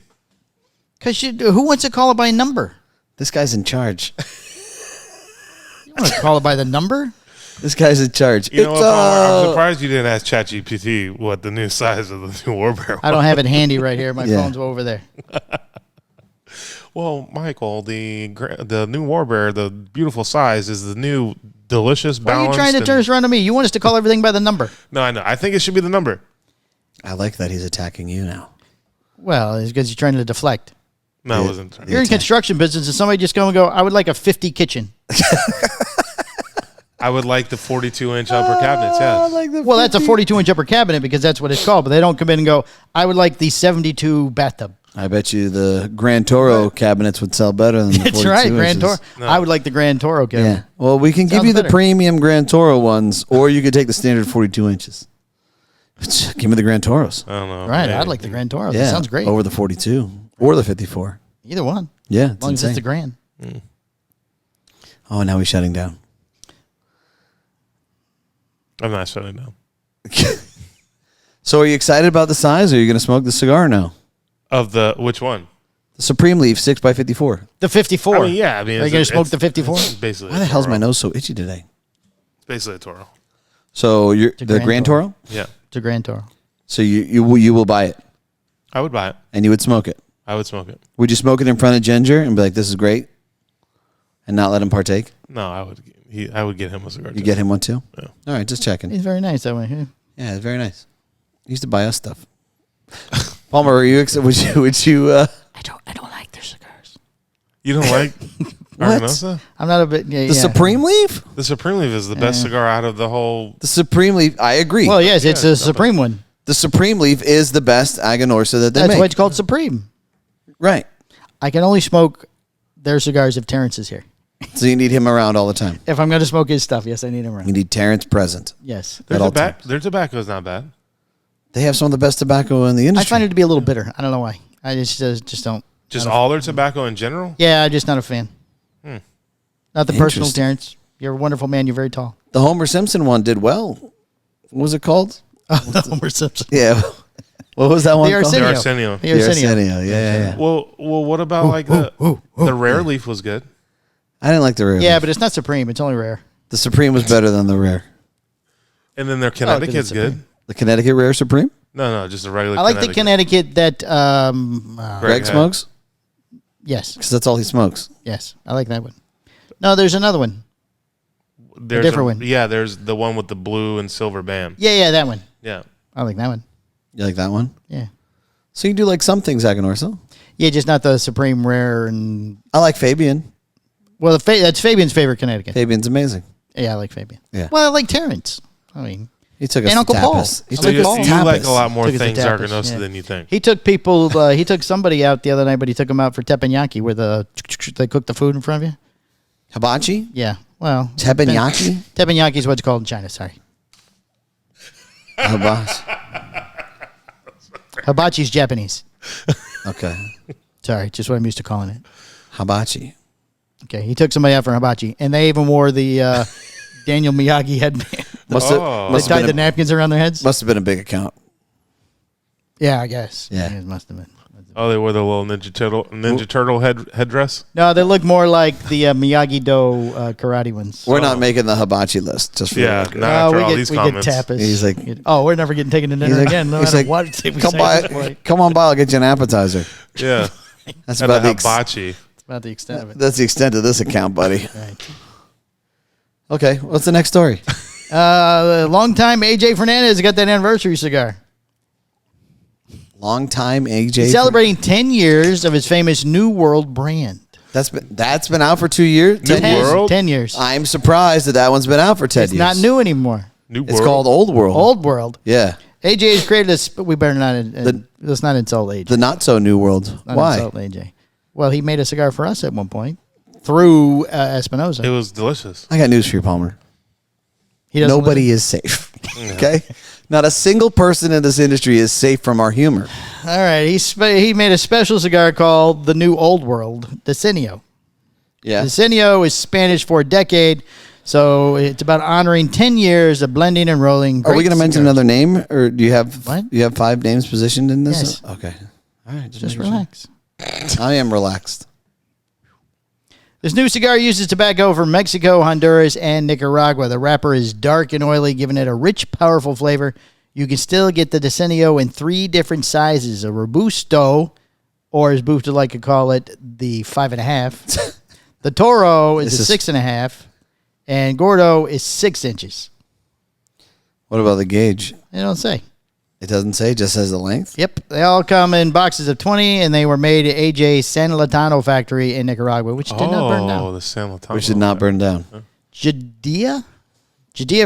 Because who wants to call it by number? This guy's in charge. You want to call it by the number? This guy's in charge. You know what, Palmer? I'm surprised you didn't ask ChatGPT what the new size of the new War Bear was. I don't have it handy right here. My Yeah. phone's over there. Well, Michael, the new War Bear, the beautiful size, is the new delicious Why are balanced. you trying to turn us around to me? You want us to call everything by the number. No, I know. I think it should be the number. I like that he's attacking you now. Well, it's because you're trying to deflect. No, I Yeah. wasn't trying. You're in construction business, and somebody just go and go, I would like a 50 kitchen. I would like the 42-inch upper cabinets, yes. Well, that's a 42-inch upper cabinet because that's what it's called. But they don't come in and go, I would like the 72 bathtub. I bet you the Grand Toro cabinets would sell better than the 42 That's right, Grand Toro. inches. No. I would like the Grand Toro cabinet. Yeah. Well, we can give Sounds you the better. premium Grand Toro ones, or you could take the standard 42 inches. Give me the Grand Toros. I don't know. Right, maybe. I'd like the Grand Toro. Yeah. That sounds great. Over the 42 or the 54. Either one. Yeah. As It's long as it's insane. the Grand. Oh, now he's shutting down. I'm not shutting down. So are you excited about the size, or are you going to smoke the cigar now? Of the, which one? The Supreme Leaf 6x54. The 54. I mean, yeah. I mean, Are you going to smoke the 54? It's basically Why the a hell's my Toro. nose so itchy today? It's basically a Toro. So you're a the Grand Grand Toro. Toro? Yeah. It's a Grand Toro. So you will buy it, I would buy it. and you would smoke it. I would smoke it. Would you smoke it in front of Ginger and be like, "This is great," and not let him partake? No, I would. I would get him a cigar. You get him one too. Yeah. All right, just checking. He's very nice that way. Yeah. Yeah, it's very nice. He used to buy us stuff. Palmer, are you excited? Would you? I don't like their cigars. You don't like What? Arganosa? I'm not a bit. Yeah, The Supreme Leaf? The Supreme Leaf is the best cigar out of the whole. The Supreme Leaf. I agree. Well, yes, it's Yeah, a Supreme one. The Supreme Leaf is the best Aganorsa that they That's make. why it's called Supreme. Right. I can only smoke their cigars if Terrence is here. So you need him around all the time. If I'm going to smoke his stuff, yes, I need him You around. need Terrence present. Yes. At all Their tobacco is not bad. They have some of the best tobacco in the I industry. find it to be a little bitter. I don't know why. I just don't. Just all their tobacco in general. Yeah, I'm just not a fan. Not the personal, Interesting. Terrence. You're a wonderful man. You're very tall. The Homer Simpson one did well. What was it called? Homer Simpson. Yeah. What was that one The called? The Arsenio. Arsenio. The Arsenio. Arsenio. Yeah. Well, what about like the rare leaf was good. I didn't like the rare. Yeah, leaf. but it's not Supreme. It's only rare. The Supreme was better than the rare. And then their it's Connecticut's good. Supreme. The Connecticut Rare Supreme? No, just a regular. I like the Connecticut that. Greg had. smokes? Yes, Because that's all he smokes. yes, I like that one. No, there's another one. There's different one. Yeah, there's the one with the blue and silver band. Yeah, that one. Yeah. I like that one. You like that one? Yeah, So you do like some things, Aganorsa. yeah, just not the Supreme Rare and. I like Fabian. Well, that's Fabian's favorite Connecticut. Fabian's amazing. Yeah, I like Fabian. Yeah. Well, I like Terrence. I mean, He took us And to Uncle Paul. tapas. He So took you, us to you like tapas. a lot more Took us to things tapas, Arganosa yeah. than you think. he took people. He took somebody out the other night, but he took them out for teppanyaki, where they cook the food in front of you. Hibachi? Yeah. Well, Teppanyaki? Teppanyaki is what it's called in China. Sorry, Hibachi. hibachi's Japanese. Okay. Sorry, just what I'm used to calling it. Hibachi. Okay, he took somebody out for hibachi, and they even wore the Daniel Miyagi headband. Must Oh. have, They must, tied have the been napkins around their heads. must have been a big account. Yeah, I guess. Yeah. It must have been. Oh, they wore the little Ninja Turtle headdress. No, they look more like the Miyagi Do karate ones. We're not making the hibachi list. Just for Yeah, the record. not after we all get, these we comments. get tapas. He's like- we're never getting taken to dinner He's like- again. No he's matter like, what. We come say by, at this point. come on by. I'll get you an appetizer. Yeah, That's and about a the hibachi. It's about the extent of it. that's the extent of this account, buddy. Right. Okay, what's the next story? Long time AJ Fernandez got that anniversary cigar. Long time AJ. He's celebrating 10 years of his famous New World brand. That's been out for 2 years. New 10 years. World? 10 years. I'm surprised that one's been out for 10 It's years. not new anymore. New It's World. called Old World. Old World. Yeah, AJ has created we better not. Let's not insult AJ. the not so new world. Not Why? insult AJ. Well, he made a cigar for us at one point through Espinosa. It was delicious. I got news for you, Palmer. He doesn't Nobody is safe. Okay? Not a single person in this industry is safe from our humor. All right. He made a special cigar called the New Old World, Decenio. Yeah. Decenio is Spanish for a decade, so it's about honoring 10 years of blending and rolling. Are we going to mention cigars. another name, or do you have What? you have 5 names positioned in this? Yes. Okay. All right. Just making relax. sure. I am relaxed. This new cigar uses tobacco from Mexico, Honduras, and Nicaragua. The wrapper is dark and oily, giving it a rich, powerful flavor. You can still get the Decenio in 3 different sizes: a Robusto, or as Booth would like to call it, the 5.5. The Toro is a 6.5, and Gordo is 6 inches. What about the gauge? They don't say. It doesn't say, it just says the length. Yep, they all come in boxes of 20, and they were made at AJ San Latano factory in Nicaragua, which did not burn down. Oh, the San Latano. Which did not burn down. Jadea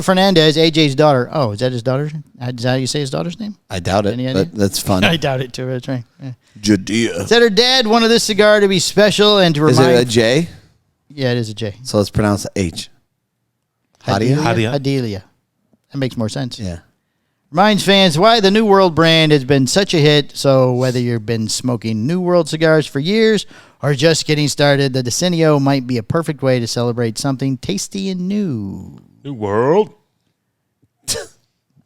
Fernandez, AJ's daughter. Oh, is that his daughter's? Is that how you say his daughter's name? I doubt it, Any idea? but that's fun. I doubt it too. That's right. Yeah. Judea. Said her dad wanted this cigar to be special and to Is remind. it a J? Yeah, it is a J. So let's pronounce the H. Hadia? Hadelia. That makes more sense. Yeah. Reminds fans why the New World brand has been such a hit. So whether you've been smoking New World cigars for years or just getting started, the Decenio might be a perfect way to celebrate something tasty and new. New World.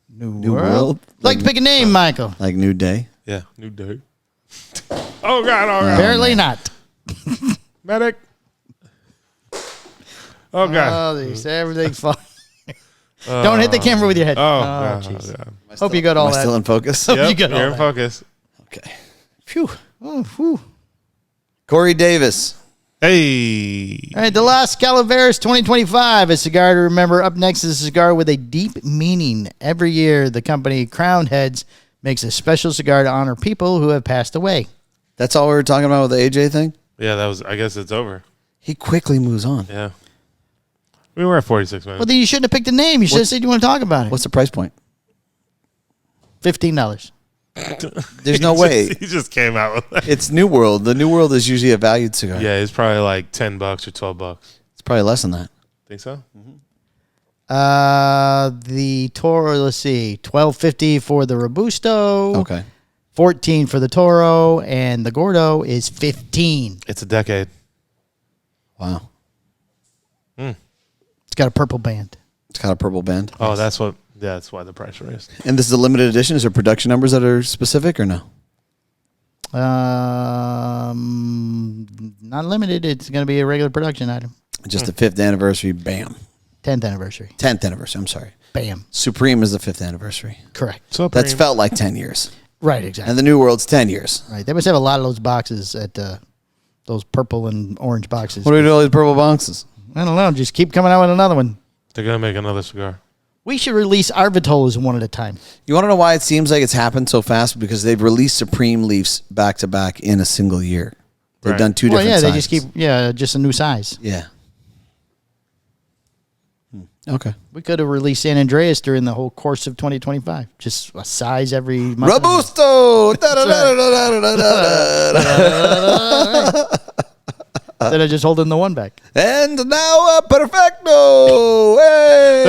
New World? Like to pick a name, Michael. Like New Day? Yeah, New Day. Oh, God. Oh, God. Apparently not. Medic. Oh, God. Oh, they say everything's fine. Don't hit the camera with your head. Oh, God. jeez. God. Hope you got all Am I that. still in focus? You Yep, got all you're in that. focus. Okay. Phew. Oh, phew. Corey Davis. Hey. All right, the Las Calaveras 2025, a cigar to remember. Up next is a cigar with a deep meaning. Every year, the company Crown Heads makes a special cigar to honor people who have passed away. That's all we were talking about with the AJ thing? Yeah, that was, I guess it's over. He quickly moves on. Yeah. We were at 46 minutes. Well, then you shouldn't have picked a name. You should have said you want to talk about it. What's the price point? $15. There's no way. He just came out with that. It's New World. The New World is usually a valued cigar. Yeah, it's probably like $10 or $12. It's probably less than that. Think so? The Toro, let's see, $12.50 for the Robusto. Okay. $14 for the Toro, and the Gordo is $15. It's a decade. Wow. It's got a purple band. It's got a purple band. Oh, that's why the price raised. And this is a limited edition. Is there production numbers that are specific or no? Not limited. It's going to be a regular production item. Just the 5th anniversary. Bam. 10th anniversary. 10th anniversary. I'm sorry. Bam. Supreme is the 5th anniversary. Correct. So That's felt like 10 years. Right, exactly. And the New World's 10 years. Right. They must have a lot of those boxes at those purple and orange boxes. What do we do with all these purple boxes? I don't know. Just keep coming out with another one. they're going to make another cigar. We should release our Vitolas one at a time. You want to know why it seems like it's happened so fast? Because they've released Supreme Leafs back to back in a single year. They've Right. done 2 Well, different yeah, sizes. they just keep, just a new size. Yeah. Okay. We could have released San Andreas during the whole course of 2025. Just a size every month. Robusto! Instead of just holding the one back. And now a perfecto! Hey!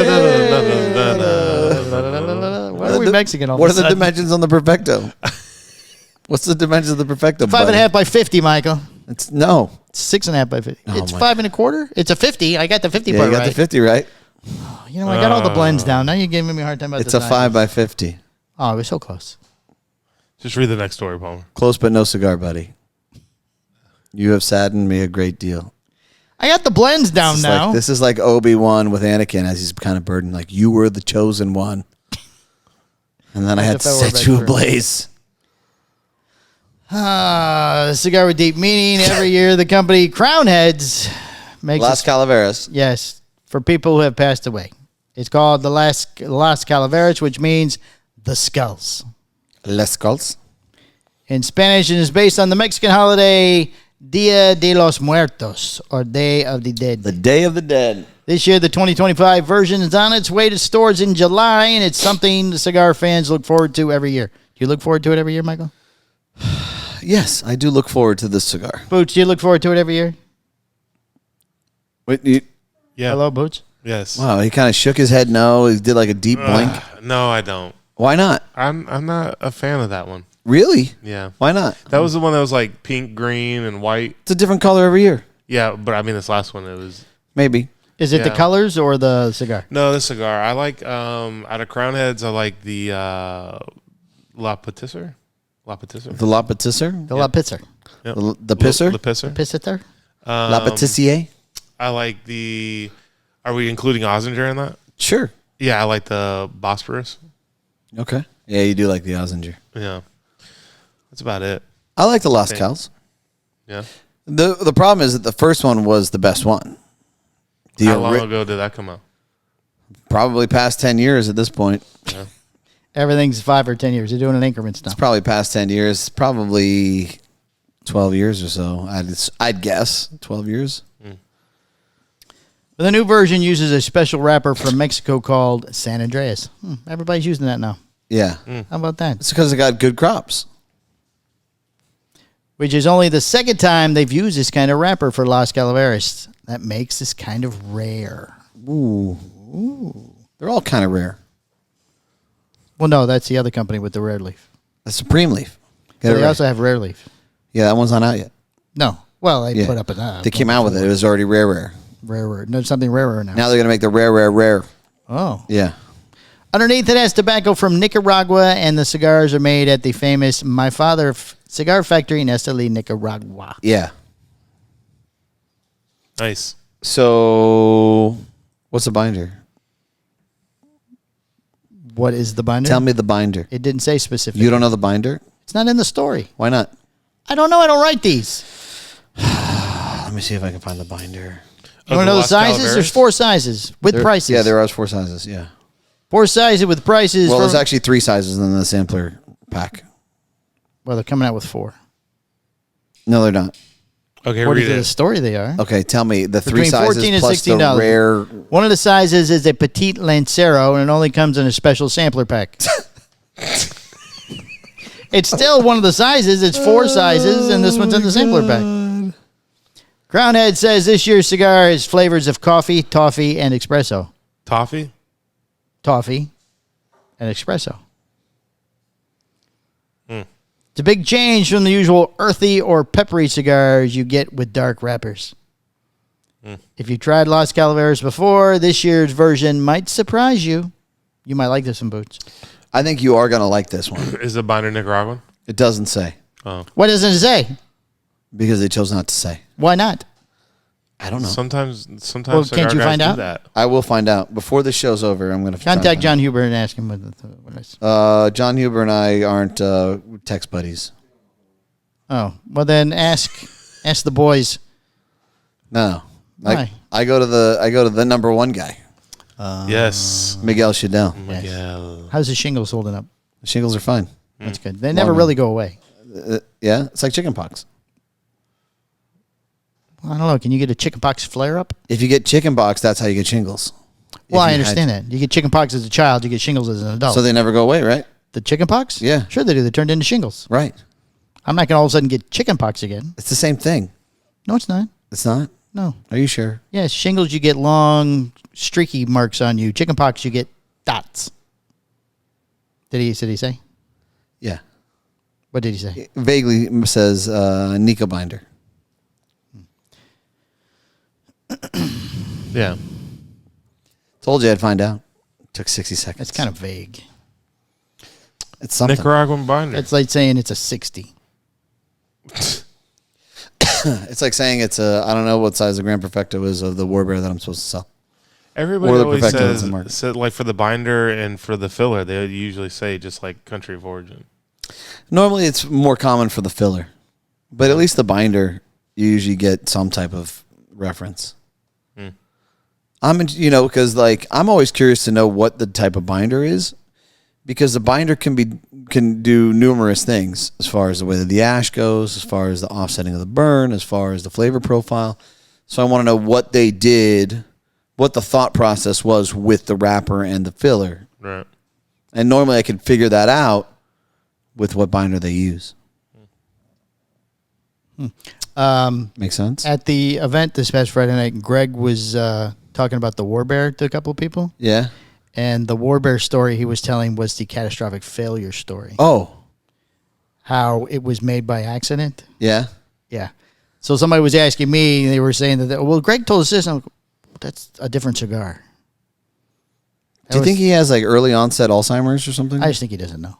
Why are we Mexican all What of are a the sudden? dimensions on the perfecto? What's the dimensions of the perfecto? 5.5 by 50, Michael. It's no. It's 6.5 by 50. Oh, It's my 5 1/4. It's a 50. I got the 50 Yeah, part you got right. the 50 right. You know, I got all the blends down. Now you're giving me a hard time about It's the a sizes. 5 by 50. Oh, we're so close. Just read the next story, Palmer. Close but no cigar, buddy. You have saddened me a great deal. I got the blends down now. This is like Obi-Wan with Anakin as he's kind of burdened. Like, you were the chosen one. And then I had to set you ablaze. A cigar with deep meaning. Every year, the company Crown Heads makes Las Calaveras. yes, for people who have passed away. It's called the Las Calaveras, which means the skulls Les Skulls. in Spanish, and is based on the Mexican holiday Dia de los Muertos, or Day of the Dead. The Day of the Dead. This year, the 2025 version is on its way to stores in July, and it's something the cigar fans look forward to every year. Do you look forward to it every year, Michael? Yes, I do look forward to this cigar. Boots, do you look forward to it every year? Wait, Yeah. Hello, Boots. Yes. wow, he kind of shook his head no. He did like a deep blink. No, I don't. Why not? I'm not a fan of that one. Really? Yeah. Why not? That was the one that was like pink, green, and white. It's a different color every year. Yeah, but I mean this last one it was Maybe. Is it the Yeah. colors or the cigar? no the cigar. I like out of Crown Heads. I like the La Patisserie. La Patisserie. The La Patisserie? The La Pizzer. Yep. The Pisser? The Pisser. Pizzitter? La Patissier? I like the. Are we including Ozinger in that? Sure. Yeah, I like the Bosporus. Okay. Yeah, you do like the Ozinger. Yeah, that's about it. I like the Las Okay. Cals. Yeah. The problem is that the first one was the best one. How long ago did that come out? Probably past 10 years at this point. Yeah. Everything's 5 or 10 years. They're doing an increments now. It's probably past 10 years. Probably 12 years or so. I'd guess 12 years. But the new version uses a special wrapper from Mexico called San Andreas. Everybody's using that now. Yeah. How about that? It's because they got good crops. Which is only the second time they've used this kind of wrapper for Las Calaveras. That makes this kind of rare. Ooh. They're all kind of rare. Well, no, that's the other company with the rare leaf. The Supreme Leaf. Get So it they right. also have rare leaf. Yeah, that one's not out yet. No. Well, they Yeah. put up an They came out with it. It was already rare. Rarer. No, something rarer now. Now they're going to make the rare. Oh. Yeah. Underneath it has tobacco from Nicaragua, and the cigars are made at the famous My Father Cigar Factory in Esteli, Nicaragua. Yeah. Nice. So, what's the binder? What is the binder? Tell me the binder. It didn't say specifically. You don't know the binder? It's not in the story. Why not? I don't know. I don't write these. Let me see if I can find the binder. You want to know the Las sizes? Calaveras? There's 4 sizes with prices. Yeah, there are 4 sizes. Yeah. 4 sizes with prices. Well, there's from- actually 3 sizes in the sampler pack. Well, they're coming out with 4. No, they're not. Okay, According read to the it. story, they are. Okay, tell me the 3 Between sizes 14 and plus the $16. rare. One of the sizes is a Petite Lancero, and it only comes in a special sampler pack. It's still one of the sizes. It's 4 sizes, and this one's in the sampler pack. Crownhead says this year's cigar has flavors of coffee, toffee, and espresso. Toffee? Toffee and espresso. It's a big change from the usual earthy or peppery cigars you get with dark wrappers. If you tried Las Calaveras before, this year's version might surprise you. You might like this one, Boots. I think you are going to like this one. Is the binder Nicaraguan? It doesn't say Oh. What does it say? because they chose not to say. Why not? I don't know. Sometimes Well, cigar can't you guys find do out? that. I will find out before the show's over. I'm going to Contact John Huber and ask him what it is. John Huber and I aren't text buddies. Oh, well then ask the boys. No, Why? I go to the number 1 guy, Yes. Miguel Shadell. Miguel. How's the shingles holding up? The shingles are fine. That's good. They never Long really go away. Yeah, it's like chickenpox. I don't know. Can you get a chickenpox flare up? If you get chickenpox, that's how you get shingles. Well, If I you understand that. You get chickenpox as a child, you get shingles as an adult. So they never go away, right? the chickenpox? Yeah. Sure they do. They turned into shingles. Right. I'm not going to all of a sudden get chickenpox again. It's the same thing. No, it's not. It's not? No. Are you sure? Yeah, shingles, you get long, streaky marks on you. Chickenpox, you get dots. Did he say? Yeah. What did he say? It vaguely says Nico binder. Yeah. Told you I'd find out. Took 60 seconds. That's kind of vague. It's something. Nicaraguan binder. It's like saying it's a 60. It's like saying it's a, I don't know what size the Grand Perfecto is of the Warbear that I'm supposed to sell. Everybody Or the always Perfecto is the says, market. like for the binder and for the filler, they usually say just like country of origin. Normally it's more common for the filler. But at least the binder, you usually get some type of reference. Because like I'm always curious to know what the type of binder is, because the binder can do numerous things as far as the way that the ash goes, as far as the offsetting of the burn, as far as the flavor profile. So I want to know what they did, what the thought process was with the wrapper and the filler. Right. And normally I can figure that out with what binder they use. Makes sense. At the event this past Friday night, Greg was talking about the War Bear to a couple of people. Yeah. And the War Bear story he was telling was the catastrophic failure story. Oh. How it was made by accident. Yeah. Yeah. So somebody was asking me, they were saying that, well, Greg told us this. I'm like, that's a different cigar. Do you think he has like early onset Alzheimer's or something? I just think he doesn't know.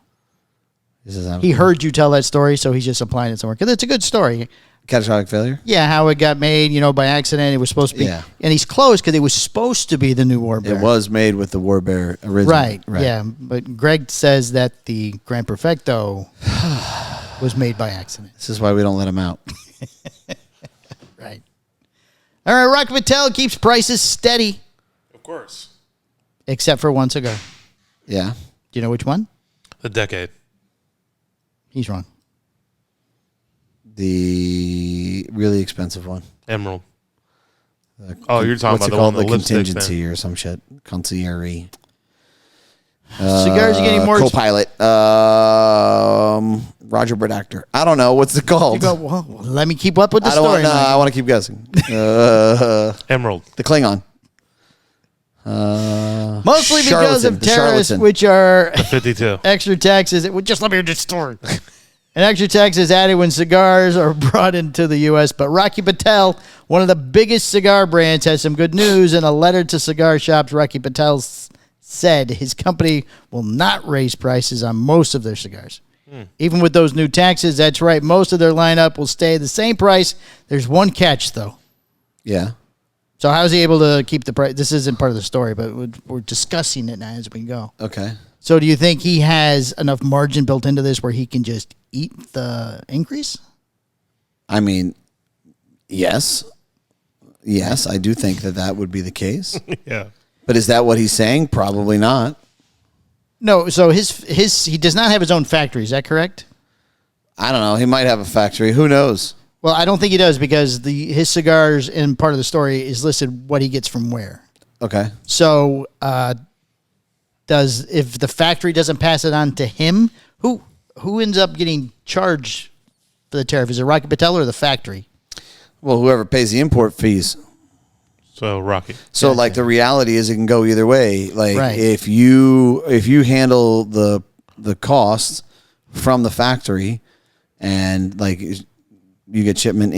He He heard you tell that story, so he's just applying it somewhere. Because it's a good story. catastrophic failure? Yeah, how it got made, by accident. It was supposed to be. Yeah. And he's close because it was supposed to be the new War Bear. It was made with the War Bear originally. Right, yeah. But Greg says that the Gran Perfecto was made by accident. This is why we don't let him out. Right. All right, Rocky Patel keeps prices steady. Of course. Except for one cigar. Yeah. Do you know which one? The Decade. He's wrong. The really expensive one. Emerald. The You're talking what's about it the called? one The with the lipsticks contingency or some shit. Concierge. Cigars are getting more co-pilot. Roger Redactor. I don't know. What's it called? You go, well, let me keep up with the I don't story. want. I want to keep guessing. The Emerald. Klingon. Mostly because Charlatan, of the tariffs, charlatan. which are 52. extra taxes. Just let me read the story. And extra taxes added when cigars are brought into the U.S. But Rocky Patel, one of the biggest cigar brands, has some good news. In a letter to cigar shops, Rocky Patel said his company will not raise prices on most of their cigars. Even with those new taxes, that's right, most of their lineup will stay the same price. There's one catch, though. Yeah. So how is he able to keep the price? This isn't part of the story, but we're discussing it now as we go. Okay. So do you think he has enough margin built into this where he can just eat the increase? I mean, yes. Yes, I do think that would be the case. Yeah. But is that what he's saying? Probably not. No, so he does not have his own factory. Is that correct? I don't know. He might have a factory. Who knows? Well, I don't think he does because his cigars in part of the story is listed what he gets from where. Okay. So if the factory doesn't pass it on to him, who ends up getting charged for the tariff? Is it Rocky Patel or the factory? Well, whoever pays the import fees. So Rocky. So like the reality is it can go either way. Like Right. if you handle the costs from the factory and like you get shipment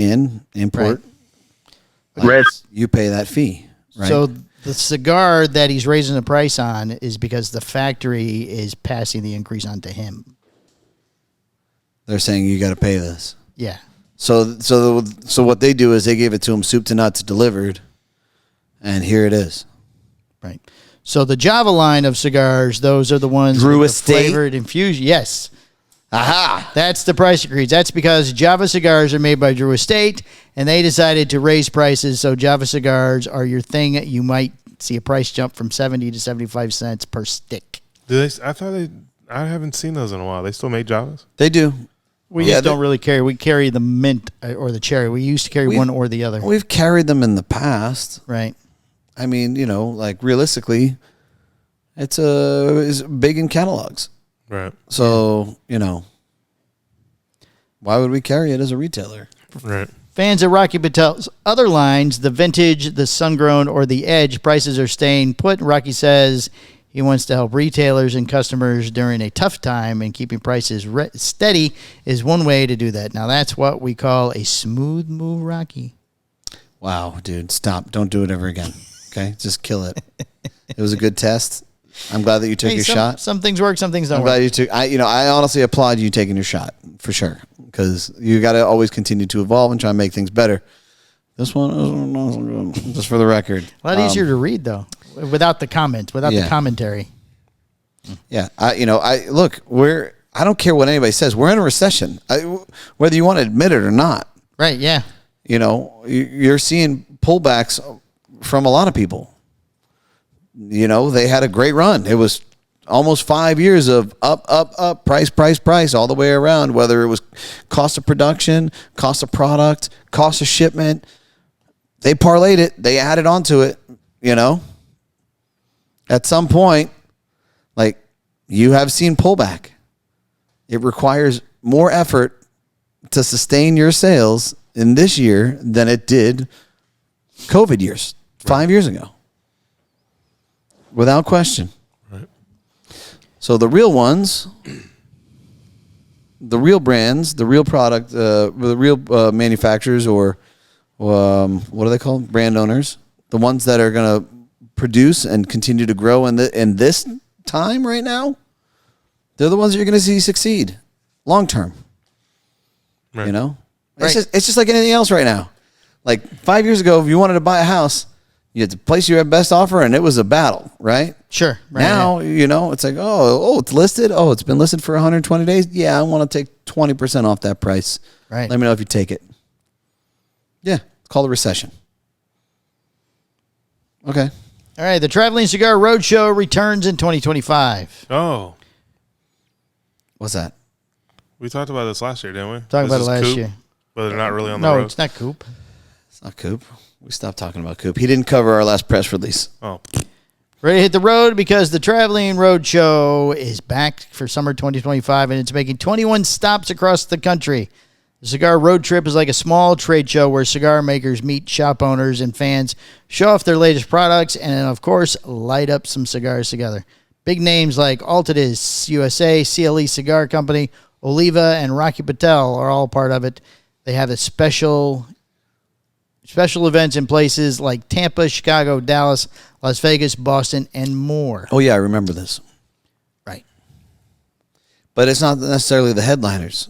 import, you pay that fee. Right. So the cigar that he's raising the price on is because the factory is passing the increase on to him. they're saying you got to pay this. Yeah. So what they do is they give it to him soup to nuts delivered, and here it is. Right. So the Java line of cigars, those are the ones Drew with the Estate? flavored infusion. Yes. Aha! That's the price increase. That's because Java cigars are made by Drew Estate, and they decided to raise prices. So Java cigars are your thing. You might see a price jump from 70 to 75 cents per stick. I haven't seen those in a while. They still make Javas? They do. We just don't really carry. We carry the mint or the cherry. We used to carry one or the other. We've carried them in the past. Right. I mean, like realistically, it's big in catalogs. Right. So, why would we carry it as a retailer? Right. Fans of Rocky Patel's other lines, the Vintage, the Sun Grown, or the Edge, prices are staying put. Rocky says he wants to help retailers and customers during a tough time, and keeping prices steady is one way to do that. Now, that's what we call a smooth move, Rocky. Wow, dude, stop. Don't do it ever again. Okay? Just kill it. It was a good test. I'm glad that you took your shot. Some things work, some things don't I'm work. glad you took. I honestly applaud you taking your shot for sure, because you got to always continue to evolve and try and make things better. This one, just for the record, A lot easier to read though, without the comments, without the commentary. Yeah, I don't care what anybody says. We're in a recession, whether you want to admit it or not. Right? Yeah. You're seeing pullbacks from a lot of people. They had a great run. It was almost 5 years of up, price, all the way around, whether it was cost of production, cost of product, cost of shipment. They parlayed it. They added onto it, At some point, like, you have seen pullback. It requires more effort to sustain your sales in this year than it did COVID years, 5 years ago. Without question. Right. So the real ones, the real brands, the real product, the real manufacturers, or what are they called? Brand owners. The ones that are going to produce and continue to grow in this time right now, they're the ones that you're going to see succeed long term. Right. You know, it's just like anything else right now. Like 5 years ago, if you wanted to buy a house, you had to place your best offer, and it was a battle, right? Sure. Right, now, you know, it's like, oh, it's listed. Oh, it's been listed for 120 days. Yeah, I want to take 20% off that price. Right. Let me know if you take it. Yeah, it's called a recession. Okay. All right. The Traveling Cigar Roadshow returns in 2025. Oh, What's that? we talked about this last year, didn't we? Talked about it This is last Coop, year. but they're not really on the No, road. it's not Coop. It's not Coop. We stopped talking about Coop. He didn't cover our last press release. Oh, Ready to hit the road because the Traveling Roadshow is back for summer 2025, and it's making 21 stops across the country. The Cigar Road Trip is like a small trade show where cigar makers meet shop owners and fans, show off their latest products, and, of course, light up some cigars together. Big names like Altadis USA, CLE Cigar Company, Oliva, and Rocky Patel are all part of it. They have a special events in places like Tampa, Chicago, Dallas, Las Vegas, Boston, and more. Oh, yeah, I remember this. Right. But it's not necessarily the headliners.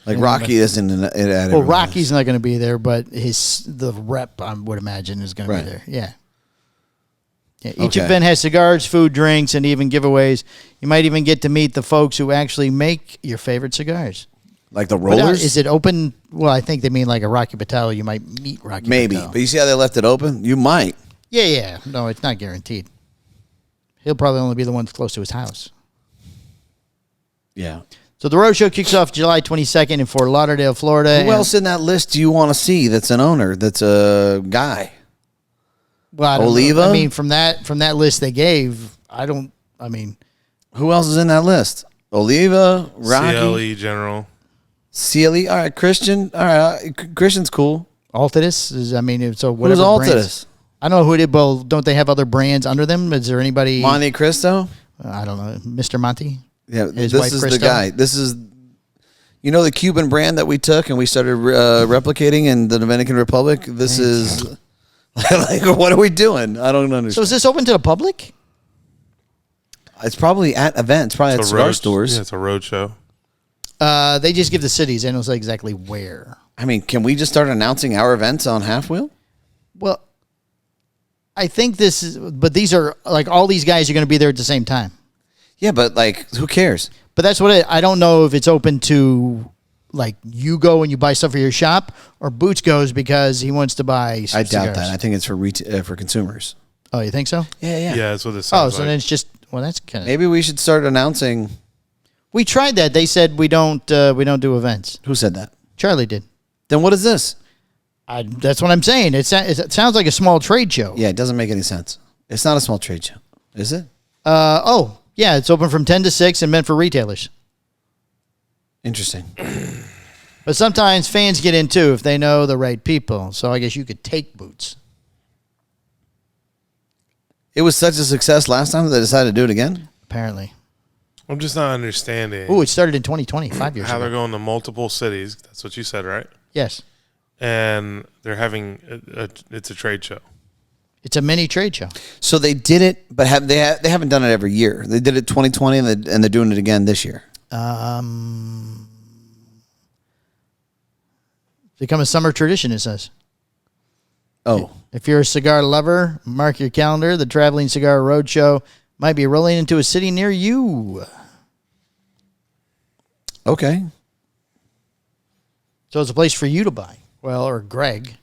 Like Rocky isn't in it. Well, Rocky's not going to be there, but the rep, I would imagine, is going to be there. Yeah. Each event has cigars, food, drinks, and even giveaways. You might even get to meet the folks who actually make your favorite cigars. Like the But, rollers? is it open? Well, I think they mean like a Rocky Patel. You might meet Rocky Maybe. Patel. But you see how they left it open? You might. Yeah. No, it's not guaranteed. He'll probably only be the one close to his house. Yeah. So the roadshow kicks off July 22nd in Fort Lauderdale, Florida. Who else in that list do you want to see that's an owner, that's a guy? Well, I don't Oliva? know. I mean, from that list they gave, Who else is in that list? Oliva, Rocky, CLE General. CLE. All right, Christian. All right, Christian's cool. Altadis is. So Who's whatever. Altadis? Brands, I don't know who it is, but don't they have other brands under them? Is there anybody? Monte Cristo. I don't know, Mr. Monte. Yeah, His this wife, is Cristo? the guy. This is, the Cuban brand that we took and we started replicating in the Dominican Republic. This is like, what are we doing? I don't understand. So is this open to the public? It's probably at events, probably at cigar stores. Yeah, it's a road show. They just give the cities. They don't say exactly where. I mean, can we just start announcing our events on Half Wheel? Well, I think but these are like all these guys are going to be there at the same time. Yeah, but like, who cares? But that's what I don't know if it's open to, like, you go and you buy stuff for your shop, or Boots goes because he wants to buy I doubt cigars. that. I think it's for consumers. Oh, you think so? Yeah. Yeah, that's what this Oh, sounds so like. then it's just, well, that's kind of. Maybe we should start announcing. We tried that. They said we don't do events. Who said that? Charlie did. Then what is this? That's what I'm saying. It sounds like a small trade show. Yeah, it doesn't make any sense. It's not a small trade show, is it? Yeah, it's open from 10 to 6 and meant for retailers. Interesting. But sometimes fans get in too if they know the right people. So I guess you could take Boots. It was such a success last time that they decided to do it again? Apparently. I'm just not understanding Oh, it started in 2020, 5 years how ago. they're going to multiple cities. That's what you said, right? Yes. And they're having it's a trade show. It's a mini trade show. So they did it, but they haven't done it every year. They did it 2020, and they're doing it again this year. Become a summer tradition, it says. Oh. If you're a cigar lover, mark your calendar. The Traveling Cigar Roadshow might be rolling into a city near you. Okay. So it's a place for you to buy. Well, or Greg.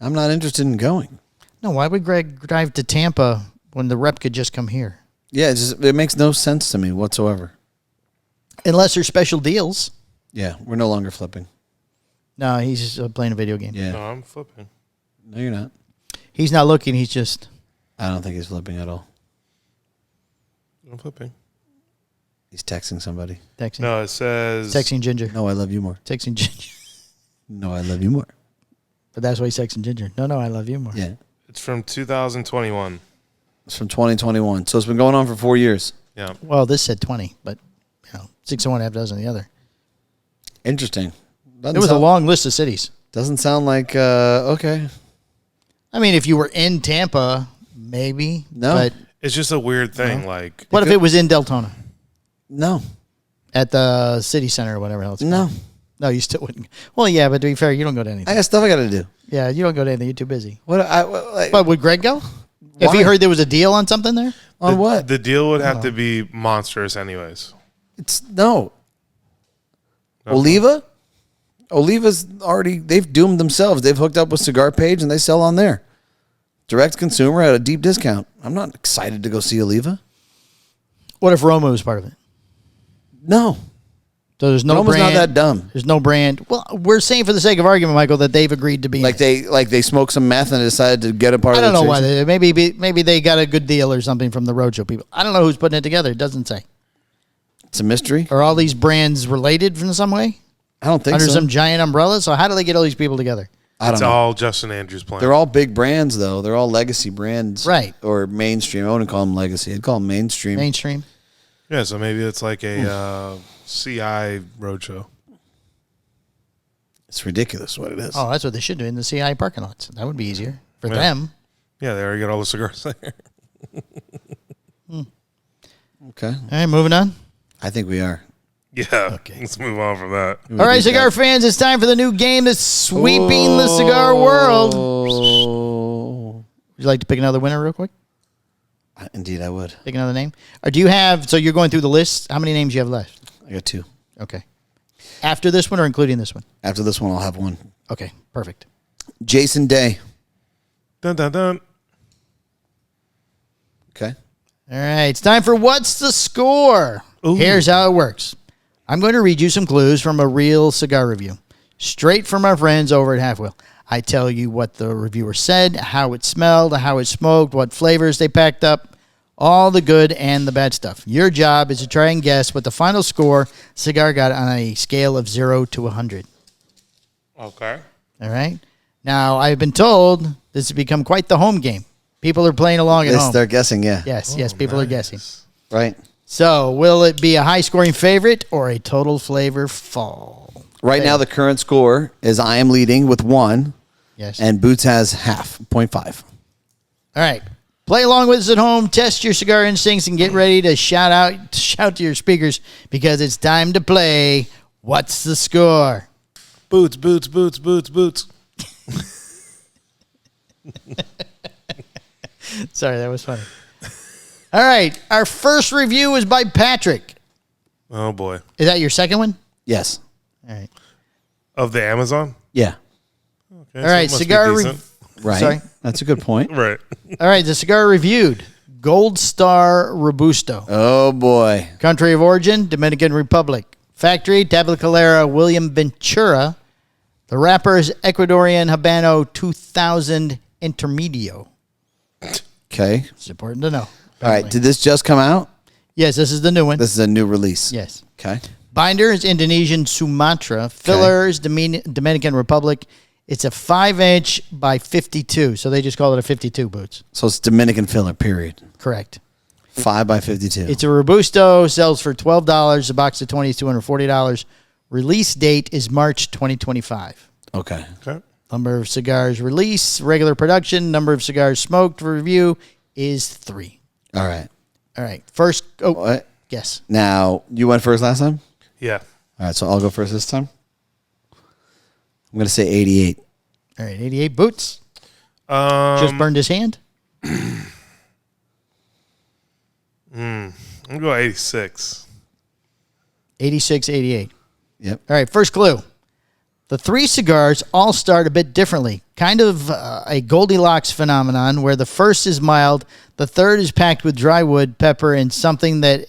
I'm not interested in going. No, why would Greg drive to Tampa when the rep could just come here? Yeah, it makes no sense to me whatsoever. Unless there's special deals. Yeah, we're no longer flipping. No, he's playing a video game. Yeah. No, I'm flipping. No, you're not. He's not looking. He's just... I don't think he's flipping at all. I'm flipping. He's texting somebody. Texting. No, it says Texting Ginger. No, I love you more. Texting Ginger. No, I love you more. But that's why he's texting Ginger. No, I love you more. Yeah. It's from 2021. It's from 2021. So it's been going on for 4 years. Yeah. Well, this said 20, but 6 of one, half dozen the other. Interesting. It was a long list of cities. Doesn't sound like, okay. I mean, if you were in Tampa, maybe. No. But It's just a weird thing. Like, what if it was in Deltona No. at the city center or whatever else? No. No, you still wouldn't. Well, yeah, but to be fair, you don't go to anything. I got stuff I got to do. Yeah, you don't go to anything. You're too busy. Like, But would Greg go? If he Why? heard there was a deal on something there? on what? the deal would have to be monstrous, anyways. It's no. Oliva? Oliva's already, they've doomed themselves. They've hooked up with Cigar Page and they sell on there. Direct consumer at a deep discount. I'm not excited to go see Oliva. What if Roma was part of it? No. So there's no Roma's brand. not that dumb. There's no brand. Well, we're saying for the sake of argument, Michael, that they've agreed to be Like in it. they smoked some meth and decided to get a part I of don't the know why. chase. Maybe they got a good deal or something from the roadshow people. I don't know who's putting it together. It doesn't say. It's a mystery. Are all these brands related in some way? I don't think Under so. some giant umbrella? So how do they get all these people together? I don't It's know. all Justin Andrews' plan. They're all big brands, though. They're all legacy brands. Right. Or mainstream. I wouldn't call them legacy. I'd call them mainstream. Mainstream. Yeah, so maybe it's like a CI roadshow. It's ridiculous what it is. Oh, that's what they should do in the CI parking lots. That would be easier for Yeah. them. Yeah, they already got all the cigars there. Okay. All right, moving on. I think we are. Yeah. Okay. Let's move on from that. All right, cigar fans, it's time for the new game that's sweeping the cigar world. Oh. Would you like to pick another winner real quick? Indeed, I would. Pick another name? Or do you have, so you're going through the list. How many names do you have left? I got 2. Okay. After this one or including this one? After this one, I'll have 1. Okay, perfect. Jason Day. Dun, dun, dun. Okay. All right, it's time for What's the Score? Ooh. Here's how it works. I'm going to read you some clues from a real cigar review, straight from our friends over at Half Wheel. I tell you what the reviewer said, how it smelled, how it smoked, what flavors they packed up, all the good and the bad stuff. Your job is to try and guess what the final score cigar got on a scale of 0 to 100. Okay. All right? Now, I've been told this has become quite the home game. People are playing along at home. They're guessing, yeah. Yes, people are guessing. Right. So, will it be a high-scoring favorite or a total flavor fall? Right now, the current score is I am leading with 1, Yes. and Boots has half, 0.5. All right. Play along with us at home. Test your cigar instincts and get ready to shout to your speakers because it's time to play What's the Score? Boots, boots, boots, boots, boots. Sorry, that was funny. All right. Our first review is by Patrick. Oh, boy. Is that your second one? Yes. All right. Of the Amazon? Yeah. Okay, All right. it must be Cigar decent. Right. Sorry. That's a good point. Right. All right. The cigar reviewed. Gold Star Robusto. Oh, boy. Country of origin, Dominican Republic. Factory, Tabacalera, William Ventura. The wrapper is Ecuadorian Habano 2000 Intermedio. Okay. It's important to know. All right. Did this just come out? Yes, this is the new one. This is a new release. Yes. Okay. Binder is Indonesian Sumatra. Filler is Dominican Republic. It's a 5-inch by 52. So they just call it a 52 Boots. So it's Dominican filler, period. Correct. 5 by 52. It's a Robusto. Sells for $12. A box of 20 is $240. Release date is March 2025. Okay. Okay. Number of cigars released, regular production. Number of cigars smoked for review is 3. All right. All right. First, What? guess. Now, you went first last time? Yeah. All right, so I'll go first this time. I'm going to say 88. All right. 88 Boots. I'm Just burned his hand. going to go 86. 86, 88. Yep. All right. First clue. The 3 cigars all start a bit differently. Kind of a Goldilocks phenomenon where the first is mild, the third is packed with dry wood, pepper, and something that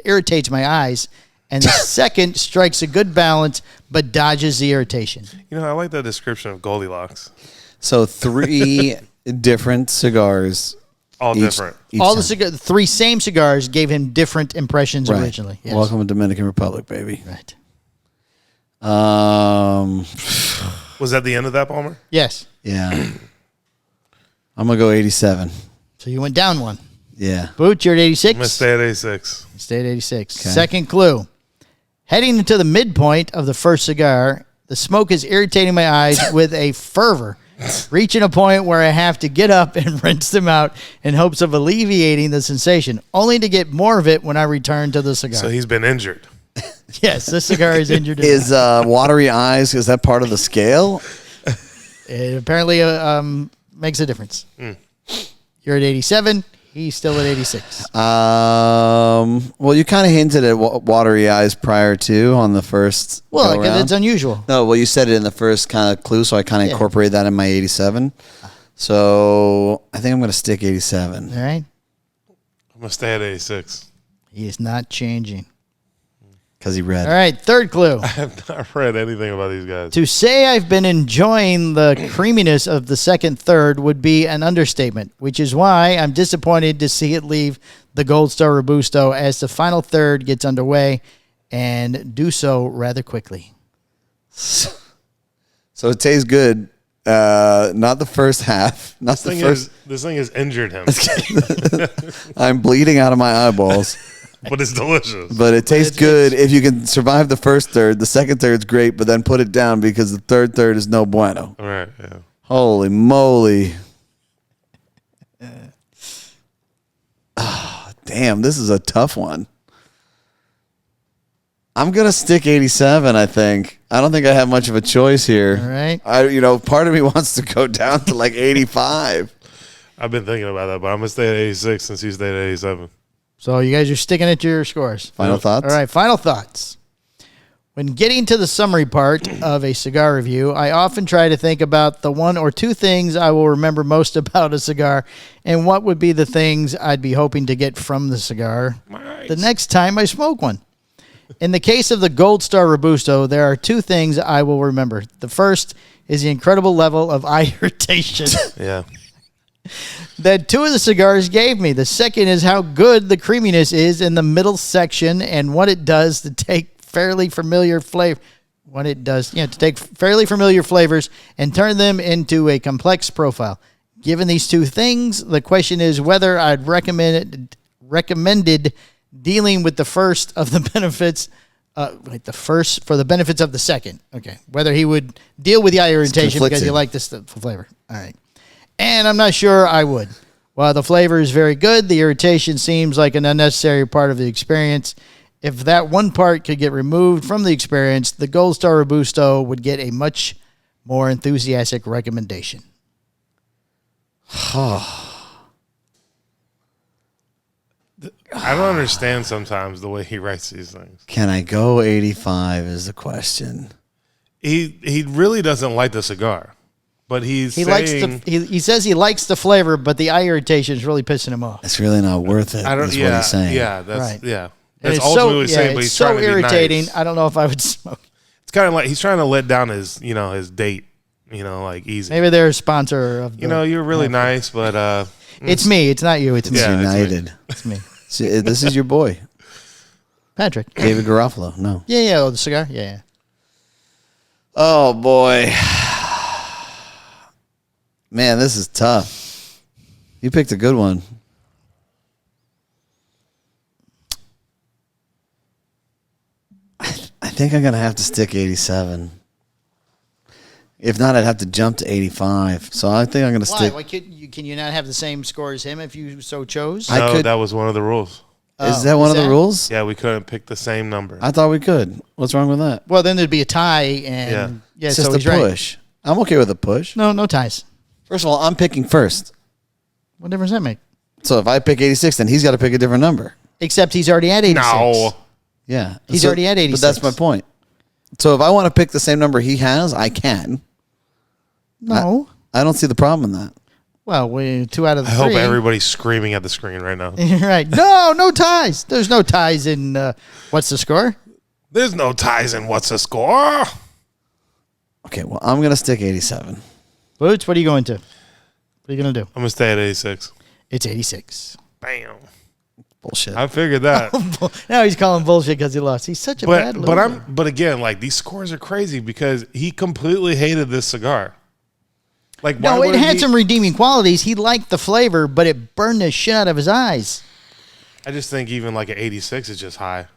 irritates my eyes, and the second strikes a good balance but dodges the irritation. You know, I like that description of Goldilocks. So 3 different cigars, all different. All time. the three same cigars gave him different impressions Right. originally. Yes. Welcome to Dominican Republic, baby. Right. Was that the end of that, Palmer? Yes. Yeah. I'm gonna go 87. So you went down one. Yeah. Boots, you're at 86. I'm gonna stay at 86. Stay at 86. Okay. Second clue. Heading into the midpoint of the first cigar, the smoke is irritating my eyes with a fervor, reaching a point where I have to get up and rinse them out in hopes of alleviating the sensation, only to get more of it when I return to the cigar. So he's been injured. Yes, this cigar is injured. Is watery eyes? Is that part of the scale? It apparently makes a difference. You're at 87. He's still at 86. Well, you kind of hinted at watery eyes prior to on the first. Well, go like, around. it's unusual. No, well, you said it in the first kind of clue, so I kind of incorporated that in my 87. So I think I'm going to stick 87. All right. I'm gonna stay at 86. He is not changing. Because he read. All right. Third clue. I have not read anything about these guys. To say I've been enjoying the creaminess of the second third would be an understatement, which is why I'm disappointed to see it leave the Gold Star Robusto as the final third gets underway and do so rather quickly. So it tastes good. Not the first half. Not the first. This thing has injured him, I'm bleeding out of my eyeballs. but it's delicious. But it tastes good if you can survive the first third. The second third's great, but then put it down because the third is no bueno. All right, yeah. Holy moly. Oh, damn, this is a tough one. I'm going to stick 87, I think. I don't think I have much of a choice here. All right. Part of me wants to go down to like 85. I've been thinking about that, but I'm gonna stay at 86 since you stayed at 87. So you guys are sticking at your scores. Final thoughts? All right, final thoughts. When getting to the summary part of a cigar review, I often try to think about the one or two things I will remember most about a cigar and what would be the things I'd be hoping to get from the cigar the next time I smoke one. In the case of the Gold Star Robusto, there are two things I will remember. The first is the incredible level of eye irritation Yeah. that two of the cigars gave me. The second is how good the creaminess is in the middle section and what it does to take fairly familiar flavor. What it does, to take fairly familiar flavors and turn them into a complex profile. Given these two things, the question is whether I'd recommended dealing with the first of the benefits. For the benefits of the second. Okay, whether he would deal with the eye irritation because he liked this flavor. All right. And I'm not sure I would. While the flavor is very good, the irritation seems like an unnecessary part of the experience. If that one part could get removed from the experience, the Gold Star Robusto would get a much more enthusiastic recommendation. I don't understand sometimes the way he writes these things. Can I go 85 is the question. He really doesn't like the cigar, but he says he likes the flavor, but the eye irritation is really pissing him off. It's really not worth it. That's what he's saying. Yeah, that's Right. yeah. And That's it's ultimately what he's saying, but it's he's trying to be irritating. nice. I don't know if I would smoke. It's kind of like he's trying to let down his his date, like easy. Maybe they're a sponsor of the, You're really nice, but it's me. It's not you. It's me. Yeah, it's me. United. It's me. See, this is your boy, Patrick. David Garofalo. No. Yeah. Oh, the cigar. Yeah. Oh, boy. Man, this is tough. You picked a good one. I think I'm going to have to stick 87. If not, I'd have to jump to 85. So I think I'm going to Why? stick. Why can you not have the same score as him if you so chose? I no, could- that was one of the rules. Is that one of the rules? Yeah, we couldn't pick the same number. I thought we could. What's wrong with that? Well, then there'd be a tie, and It's so just he's a right. push. I'm okay with a push. No ties. First of all, I'm picking first. What difference does that make? So if I pick 86, then he's got to pick a different number. Except he's already at 86. No. Yeah. He's already at 86. But that's my point. So if I want to pick the same number he has, I can. No. I don't see the problem in that. Well, 2 out of the I 3. hope everybody's screaming at the screen right now. You're right. No ties. There's no ties in what's the score? There's no ties in what's the score. Okay, well, I'm going to stick 87. Boots, what are you going to? What are you going to do? I'm gonna stay at 86. It's 86. Bam. Bullshit. I figured that. Now he's calling bullshit because he lost. He's such a bad loser. But again, like these scores are crazy because he completely hated this cigar. Like, No, why it would had he- some redeeming qualities. He liked the flavor, but it burned the shit out of his eyes. I just think even like an 86 is just high.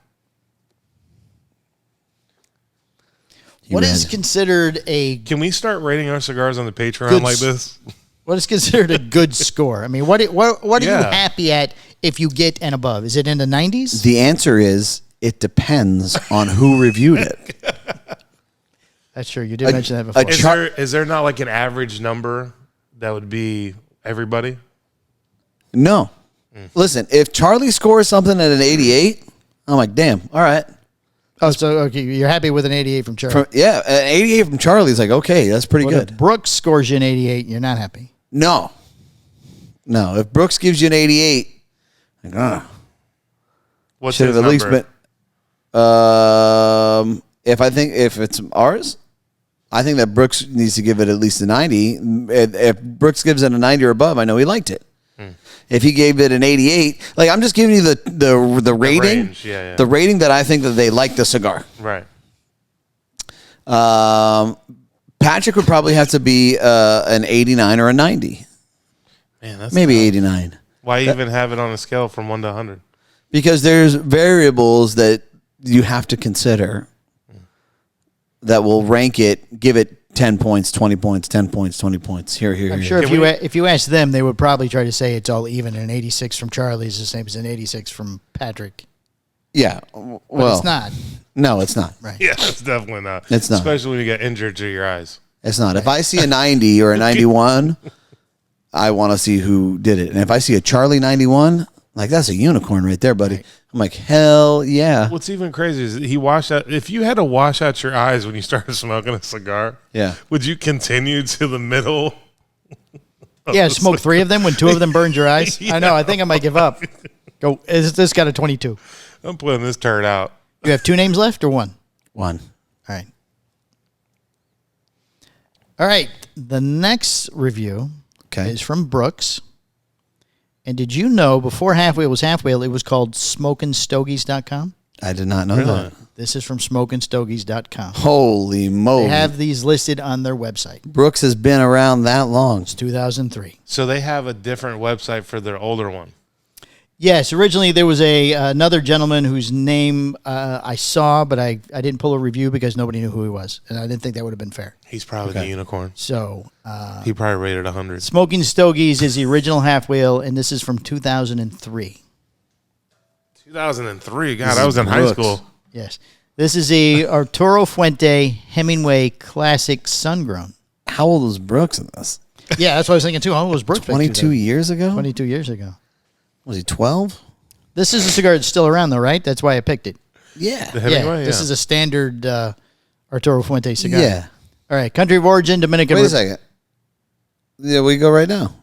What is considered a Can we start rating our cigars on the Patreon Good like s- this? what is considered a good score? I mean, what are you Yeah. happy at if you get and above? Is it in the 90s? The answer is it depends on who reviewed it. That's true. You did mention that before. Is there not like an average number that would be everybody? No. Listen, if Charlie scores something at an 88, I'm like, damn, all right. Oh, so okay, you're happy with an 88 from Charlie. An 88 from Charlie's like, okay, that's pretty But good. if Brooks scores you an 88, you're not happy. No. If Brooks gives you an 88, like, What's should his have at least number? been. If it's ours, I think that Brooks needs to give it at least a 90. If Brooks gives it a 90 or above, I know he liked it. If he gave it an 88, like I'm just giving you the rating, range, yeah. the rating that I think that they like the cigar. Right. Patrick would probably have to be an 89 or a 90, Man, that's maybe tough. 89, Why even have it on a scale from 1 to 100? because there's variables that you have to consider that will rank it, give it 10 points, 20 points, 10 points, 20 points. Here. I'm sure Can if you ask them, they would probably try to say it's all even. An 86 from Charlie is the same as an 86 from Patrick. Yeah. But Well, it's not. No, it's not. Right. Yeah, it's definitely not. It's not. Especially when you get injured to your eyes. It's not. If I see a 90 or a 91, I want to see who did it. And if I see a Charlie 91, like that's a unicorn right there, buddy. Right. I'm like, hell yeah. What's even crazy is he washed out. If you had to wash out your eyes when you started smoking a cigar, Yeah. would you continue to the middle? Yeah, smoke 3 of them when 2 of them burned your eyes. I know. I think I might give up. Go. This got a 22. I'm putting this turd out. You have 2 names left or 1? 1. All right. All right. The next review Okay. is from Brooks. And did you know before Half Wheel was Half Wheel, it was called smokinstogies.com? I did not know Really? that. This is from smokinstogies.com. Holy moly. They have these listed on their website. Brooks has been around that long. It's 2003. So they have a different website for their older one. Yes, originally there was another gentleman whose name I saw, but I didn't pull a review because nobody knew who he was, and I didn't think that would have been fair. He's probably the unicorn. So He probably rated 100. Smoking Stogies is the original Half Wheel, and this is from 2003. 2003. God, I was in high Brooks. school. Yes. This is a Arturo Fuente Hemingway Classic Sun Grown. How old was Brooks in this? Yeah, that's what I was thinking too. How old was Brooks? back 22 then? years ago? 22 years ago. Was he 12? This is a cigar that's still around, though, right? That's why I picked it. Yeah. The Hemingway? This is a standard Arturo Fuente cigar. Yeah. All right. Country of origin, Dominican. Wait a second. Yeah, we go right now.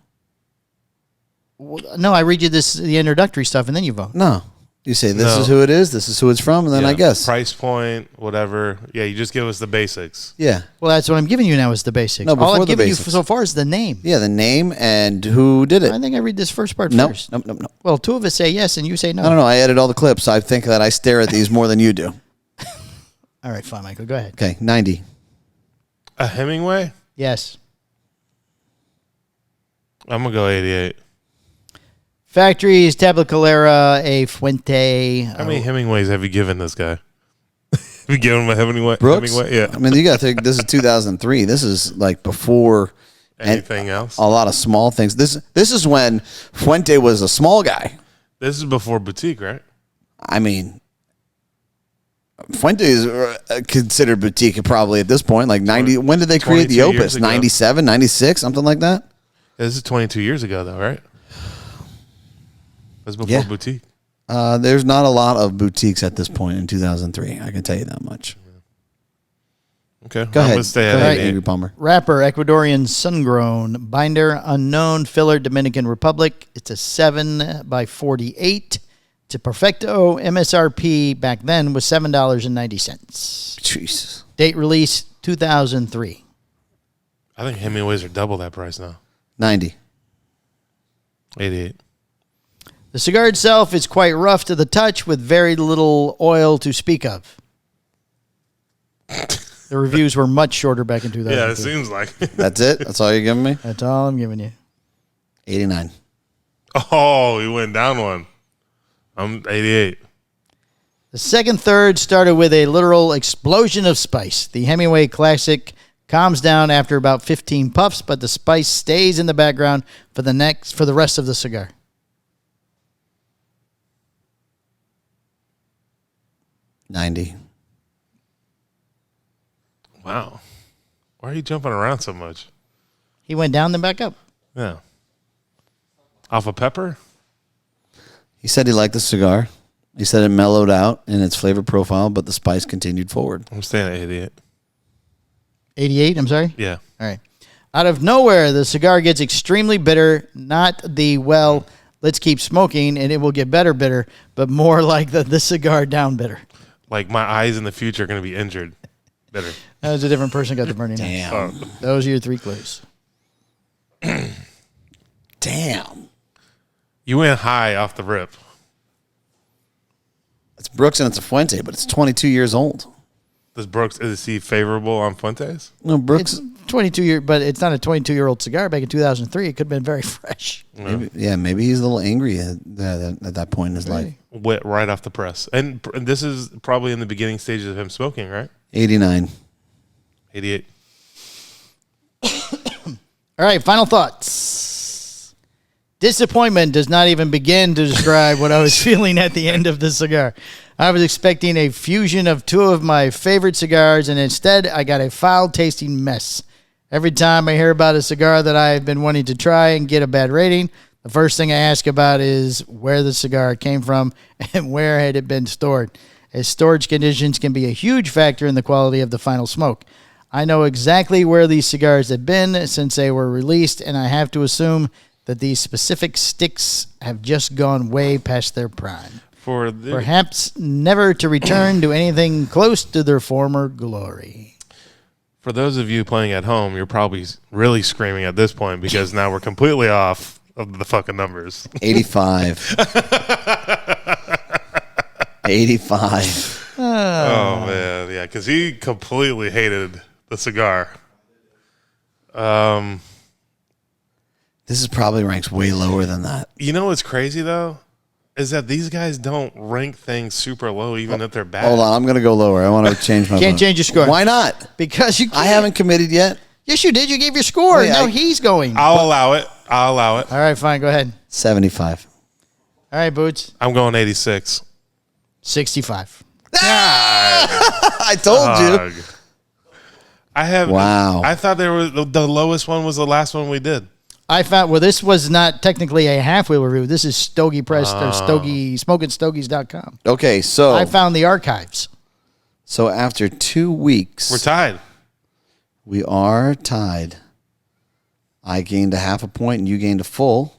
No, I read you the introductory stuff, and then you vote. No. You say this No. is who it is, this is who it's from, and then Yeah. I guess. Price point, whatever. Yeah, you just give us the basics. Yeah. Well, that's what I'm giving you now is the basics. No, All before I've the given basics. you so far is the name. Yeah, the name and who did it. I think I read this first part Nope. first. Nope. Well, 2 of us say yes, and you say no. I don't know. I edit all the clips. I think that I stare at these more than you do. All right, fine, Michael. Go ahead. Okay, 90. A Hemingway? Yes. I'm going to go 88. Factories, Tabacalera, A Fuente. How many Hemingways have you given this guy? Have you given him a Hemingway? Brooks? Hemingway? Yeah. I mean, you got to think this is 2003. This is like before Anything else? a lot of small things. This is when Fuente was a small guy. This is before boutique, right? I mean, Fuente is considered boutique probably at this point. Like 90. When did they create the 22 years Opus? ago. 97, 96, something like that? This is 22 years ago, though, right? That's before Yeah. boutique. There's not a lot of boutiques at this point in 2003. I can tell you that much. Okay. Go ahead. Let's stay Go at ahead, 88. Andrew Palmer. Wrapper, Ecuadorian Sun Grown. Binder, unknown. Filler, Dominican Republic. It's a 7x48. It's a perfecto. MSRP back then was $7.90. Jesus. Date release 2003. I think Hemingways are double that price now. 90. 88. The cigar itself is quite rough to the touch with very little oil to speak of. The reviews were much shorter back in 2002. Yeah, it seems like. That's it? That's all you're giving me? That's all I'm giving you. 89. Oh, he went down one. I'm 88. The second third started with a literal explosion of spice. The Hemingway Classic calms down after about 15 puffs, but the spice stays in the background for the rest of the cigar. 90. Wow. Why are you jumping around so much? He went down, then back up. Yeah. Off of pepper? He said he liked the cigar. He said it mellowed out in its flavor profile, but the spice continued forward. I'm staying at 88. 88, I'm sorry? Yeah. All right. Out of nowhere, the cigar gets extremely bitter, not the, well, let's keep smoking and it will get better bitter, but more like the cigar down bitter. Like my eyes in the future are going to be injured. Bitter. That was a different person got the burning. Damn. Those are your three clues. Damn. You went high off the rip. It's Brooks and it's a Fuente, but it's 22 years old. Is he favorable on Fuentes? No, Brooks. It's 22 but it's not a 22-year-old cigar. Back in 2003, it could have been very fresh. Maybe he's a little angry at that point in his life. Wet right off the press. And this is probably in the beginning stages of him smoking, right? 89. 88. All right, final thoughts. Disappointment does not even begin to describe what I was feeling at the end of the cigar. I was expecting a fusion of two of my favorite cigars, and instead I got a foul-tasting mess. Every time I hear about a cigar that I've been wanting to try and get a bad rating, the first thing I ask about is where the cigar came from and where had it been stored, as storage conditions can be a huge factor in the quality of the final smoke. I know exactly where these cigars have been since they were released, and I have to assume that these specific sticks have just gone way past their prime. Perhaps never to return to anything close to their former glory. For those of you playing at home, you're probably really screaming at this point because now we're completely off of the fucking numbers. 85. 85. Oh, man. Yeah, because he completely hated the cigar. This is probably ranks way lower than that. You know what's crazy, though? Is that these guys don't rank things super low, even if they're bad. Hold on, I'm going to go lower. I want to change my Can't vote. change your score. Why not? Because you can't. I haven't committed yet. Yes, you did. You gave your score. Wait, Now he's going. I'll allow it. All right, fine. Go ahead. 75. All right, Boots. I'm going 86. 65. I told you. Wow. I thought the lowest one was the last one we did. I found, this was not technically a half-wheel review. This is Stogie Press or SmokingStogies.com. Okay, so I found the archives. So after 2 weeks, we're tied. We are tied. I gained a half a point and you gained a full,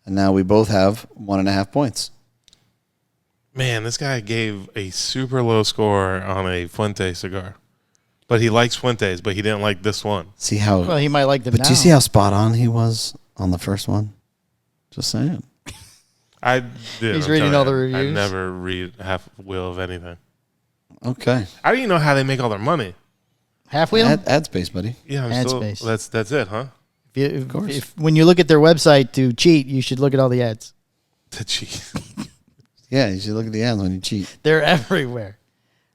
and now we both have 1.5 points. Man, this guy gave a super low score on a Fuente cigar. But he likes Fuentes, but he didn't like this one. See how? Well, he might like them now. But do you see how spot on he was on the first one? Just saying. I did. He's reading all the reviews. I never read half wheel of anything. Okay. I don't even know how they make all their money. Half wheel? Ad space, buddy. Yeah, ad space. That's it, huh? Of course. When you look at their website to cheat, you should look at all the ads. To cheat. Yeah, you should look at the ads when you cheat. They're everywhere.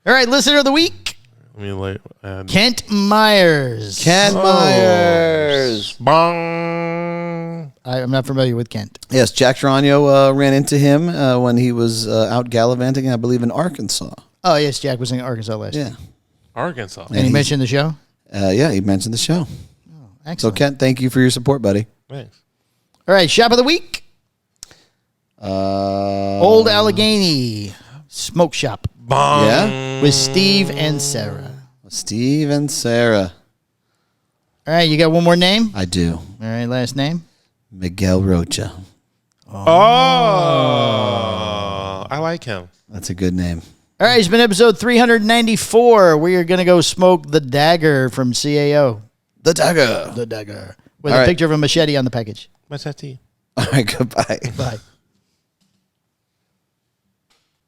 All right, listener of the week. Kent Myers. Kent Myers. Bong. I'm not familiar with Kent. Yes, Jack Geronio ran into him when he was out gallivanting, I believe, in Arkansas. Oh, yes, Jack was in Arkansas last year. Arkansas. And he mentioned the show? Yeah, he mentioned the show. Oh, excellent. So, Kent, thank you for your support, buddy. Thanks. All right, shop of the week. Old Allegheny Smoke Shop. Bong. Yeah? With Steve and Sarah. Steve and Sarah. All right, you got one more name? I do. All right, last name? Miguel Rocha. Oh, I like him. That's a good name. All right, it's been episode 394. We are going to go smoke the Dagger from CAO. The Dagger. The Dagger. With a picture of a machete on the package. Machete. All right, goodbye. Bye.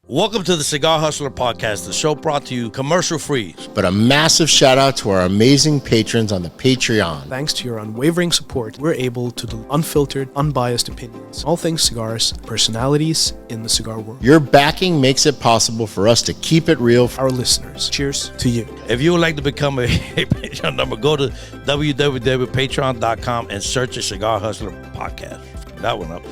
Welcome to the Cigar Hustler Podcast, the show brought to you commercial free. But a massive shout out to our amazing patrons on the Patreon. Thanks to your unwavering support, we're able to do unfiltered, unbiased opinions. All things cigars, personalities in the cigar world. Your backing makes it possible for us to keep it real. Our listeners, cheers to you. If you would like to become a Patreon member, go to www.patreon.com and search the Cigar Hustler Podcast. That one up.